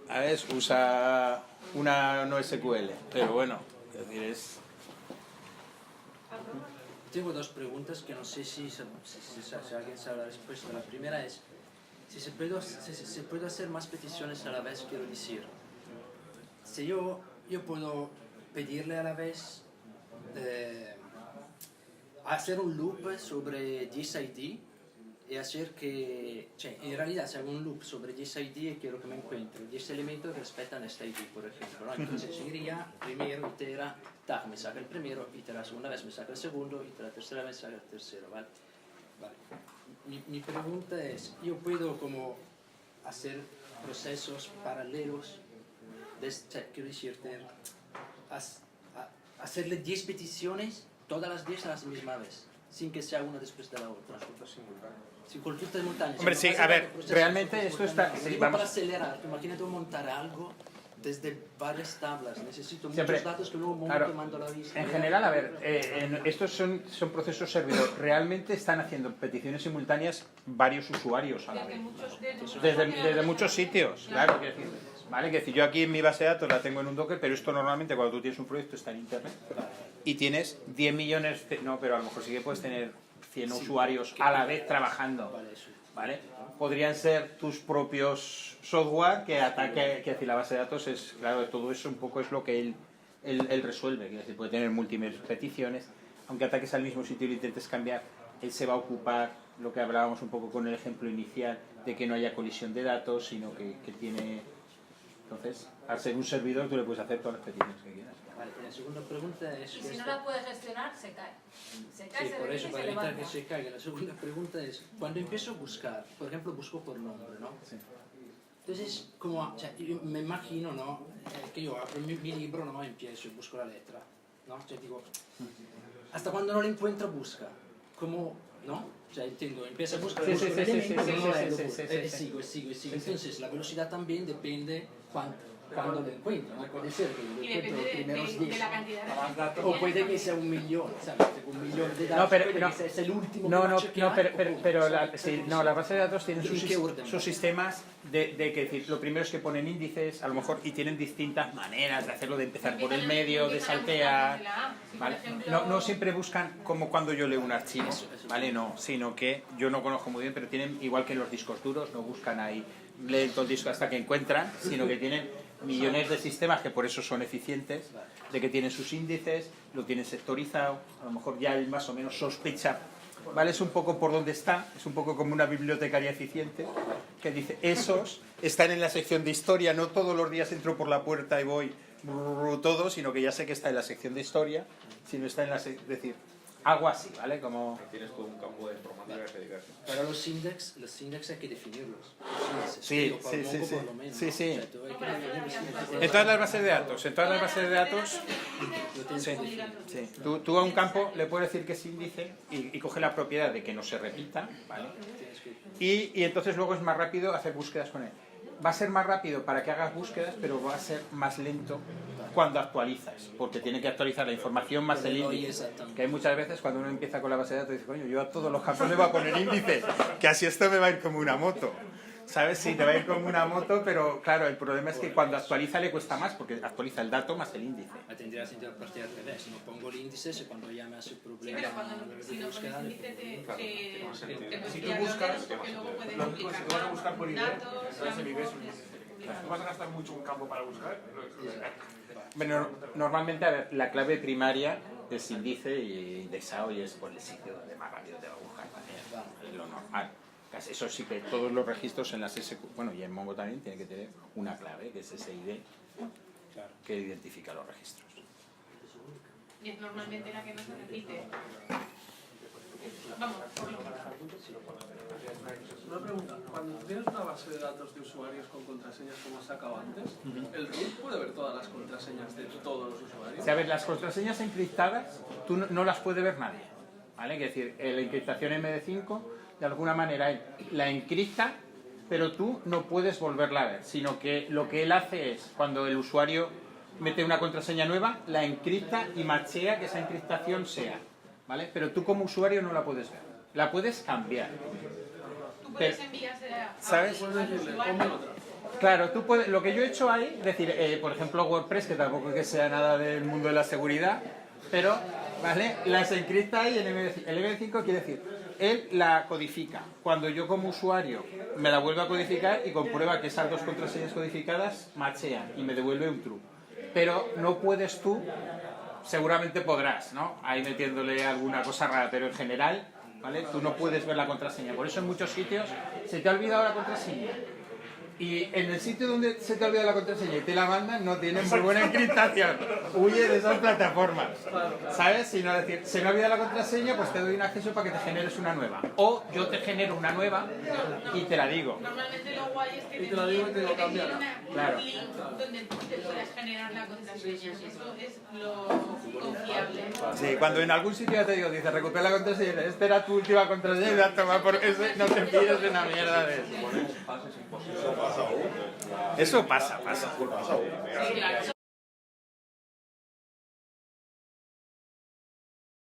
¿sabes? Usa una NoSQL, pero bueno, es decir, es... Tengo dos preguntas que no sé si alguien sabe la respuesta. La primera es, si se puede hacer más peticiones a la vez, quiero decir, si yo puedo pedirle a la vez hacer un loop sobre ThysID y hacer que, en realidad si hago un loop sobre ThysID y quiero que me encuentre 10 elementos que respetan este ID, por ejemplo, ¿no? Entonces iría primero, itera, me saca el primero, itera la segunda vez, me saca el segundo, itera la tercera vez, saca el tercero, ¿vale? Mi pregunta es, yo puedo como hacer procesos paralelos, quiero decir, hacerle 10 peticiones, todas las 10 a la misma vez, sin que sea una después de la otra. Sin consultas simultáneas. Hombre, sí, a ver, realmente esto está... Sí, Digo, vamos. para acelerar, imagínate montar algo desde varias tablas, necesito Siempre, muchos datos que luego monto, claro, mando a la vista. en general, a ver, estos son procesos servidor. Realmente están haciendo peticiones simultáneas varios usuarios a la vez. Desde muchos sitios, claro. Quiero decir, ¿vale? Que decir, yo aquí en mi base de datos la tengo en un Docker, pero esto normalmente cuando tú tienes un proyecto está en Internet y tienes 10 millones, no, pero a lo mejor sí que puedes tener 100 usuarios a la vez trabajando, ¿vale? Podrían ser tus propios software que ataque, que decir, la base de datos es, claro, todo eso un poco es lo que él resuelve, quiero decir, puede tener múltiples peticiones, aunque ataques al mismo sitio y lo intentes cambiar, él se va a ocupar, lo que hablábamos un poco con el ejemplo inicial, de que no haya colisión de datos, sino que tiene... Entonces, al ser un servidor, tú le puedes hacer todas las peticiones que quieras. Vale, la segunda pregunta es... Y si no la puedes gestionar, se cae. Se cae, Sí, se por eso, repite y para se evitar levanta. que se caiga. La segunda pregunta es, cuando empiezo a buscar, por ejemplo, busco por nombre, ¿no? Sí. Entonces, como, o sea, yo me imagino, ¿no? Que yo abro mi libro, ¿no? Empiezo y busco la letra, ¿no? O sea, digo, hasta cuando no la encuentro, busca. Como, ¿no? O sea, entiendo, empieza a buscar, Sí, busco sí, el sí, elemento, sí, pero sí, no sí, lo sí, busco. sí, sí, Sigo. Entonces, la velocidad también depende cuando lo encuentro, ¿no? Puede ser que lo Y encuentro los depende primeros de 10. la cantidad de datos. O puede que sea 1 millón, ¿sabes? 1 millón de datos, No, pero, puede no, que sea el último no, match que hay, pero la base de datos tiene ¿En qué orden? sus sistemas de que decir, lo primero es que ponen índices, a lo mejor, y tienen distintas maneras de hacerlo, de empezar por el medio, de saltear, ¿vale? No siempre buscan como cuando yo leo un archivo, ¿vale? No, sino que yo no conozco muy bien, pero tienen, igual que en los discos duros, no buscan ahí, leen todo el disco hasta que encuentran, sino que tienen millones de sistemas que por eso son eficientes, de que tienen sus índices, lo tienen sectorizado, a lo mejor ya él más o menos sospecha, ¿vale? Es un poco por donde está, es un poco como una bibliotecaria eficiente, que dice, esos están en la sección de historia, no todos los días entro por la puerta y voy todo, sino que ya sé que está en la sección de historia, sino está en la sección, es decir, algo así, ¿vale? Como... Tienes todo un campo de informática que se dedica a eso. Para los index hay que definirlos. Sí, Por sí, sí, poco, sí. por lo menos, Sí, ¿no? sí. O sea, tú hay que definir los índices. En todas las bases de datos, en todas las bases de datos, Lo tienes sí, que definir. sí. Tú a un campo le puedes decir que es índice y coge la propiedad de que no se repita, ¿vale? Tienes que- Y entonces luego es más rápido hacer búsquedas con él. Va a ser más rápido para que hagas búsquedas, pero va a ser más lento cuando actualizas, porque tiene que actualizar la información más el índice. Exactamente. Que hay muchas veces cuando uno empieza con la base de datos, dice, coño, yo a todos los campos le voy a poner índice, que así esto me va a ir como una moto. ¿Sabes? Sí, te va a ir como una moto, pero claro, el problema es que cuando actualiza le cuesta más, porque actualiza el dato más el índice. Tendría sentido partir al revés. Si no pongo el índice, es cuando ya me hace Sí, problema. pero cuando, si no búsqueda pones de- índice Claro, te tiene más sentido. te Si tú costea buscas, los dedos, porque luego puedes lógico, si implicar tú vas a buscar por idea, datos, sabes a lo el mejor IBES, es- tú vas a gastar mucho un campo para buscar. Bueno, normalmente, a ver, la clave primaria es índice y indexado y es por el sitio donde más rápido te va a buscar también. Es lo normal. Casi eso sí que todos los registros en las SQL, bueno, y en Mongo también tiene que tener una clave, que es ese ID, que identifica los registros. Y es normalmente la que no se repite. Vamos, por lo menos. Una pregunta, cuando tienes una base de datos de usuarios con contraseñas como has sacado antes, ¿el root puede ver todas las contraseñas de todos los usuarios? O sea, a ver, las contraseñas encriptadas, tú no las puede ver nadie, ¿vale? Es decir, la encriptación MD5, de alguna manera, él la encripta, pero tú no puedes volverla a ver, sino que lo que él hace es, cuando el usuario mete una contraseña nueva, la encripta y machea que esa encriptación sea, ¿vale? Pero tú como usuario no la puedes ver, la puedes cambiar. Tú puedes enviarse a ¿Sabes? Puedes decirle, ponme otra. Claro, tú puedes, lo que yo he hecho ahí, es decir, por ejemplo WordPress, que tampoco es que sea nada del mundo de la seguridad, pero, ¿vale? Las encripta ahí en MD5. El MD5 quiere decir, él la codifica. Cuando yo como usuario me la vuelvo a codificar y comprueba que esas dos contraseñas codificadas machean y me devuelve un true. Pero no puedes tú, seguramente podrás, ¿no? Ahí metiéndole alguna cosa rara, pero en general, ¿vale? Tú no puedes ver la contraseña. Por eso en muchos sitios se te ha olvidado la contraseña. Y en el sitio donde se te ha olvidado la contraseña y te la mandan, no tienen muy buena encriptación. Huye de esas plataformas. ¿Sabes? Si no decir, se me ha olvidado la contraseña, pues te doy un acceso para que te generes una nueva. O yo te genero una nueva y te la digo. Normalmente lo guay es que Y te lo digo y te lo cambian. Claro. un link donde tú te puedas generar la contraseña. Eso es lo confiable. Sí, cuando en algún sitio ya te digo, dice, recupera la contraseña, esta era tu última contraseña y la toma por ese, no te pides una mierda de eso. Eso pasa. Sí, claro.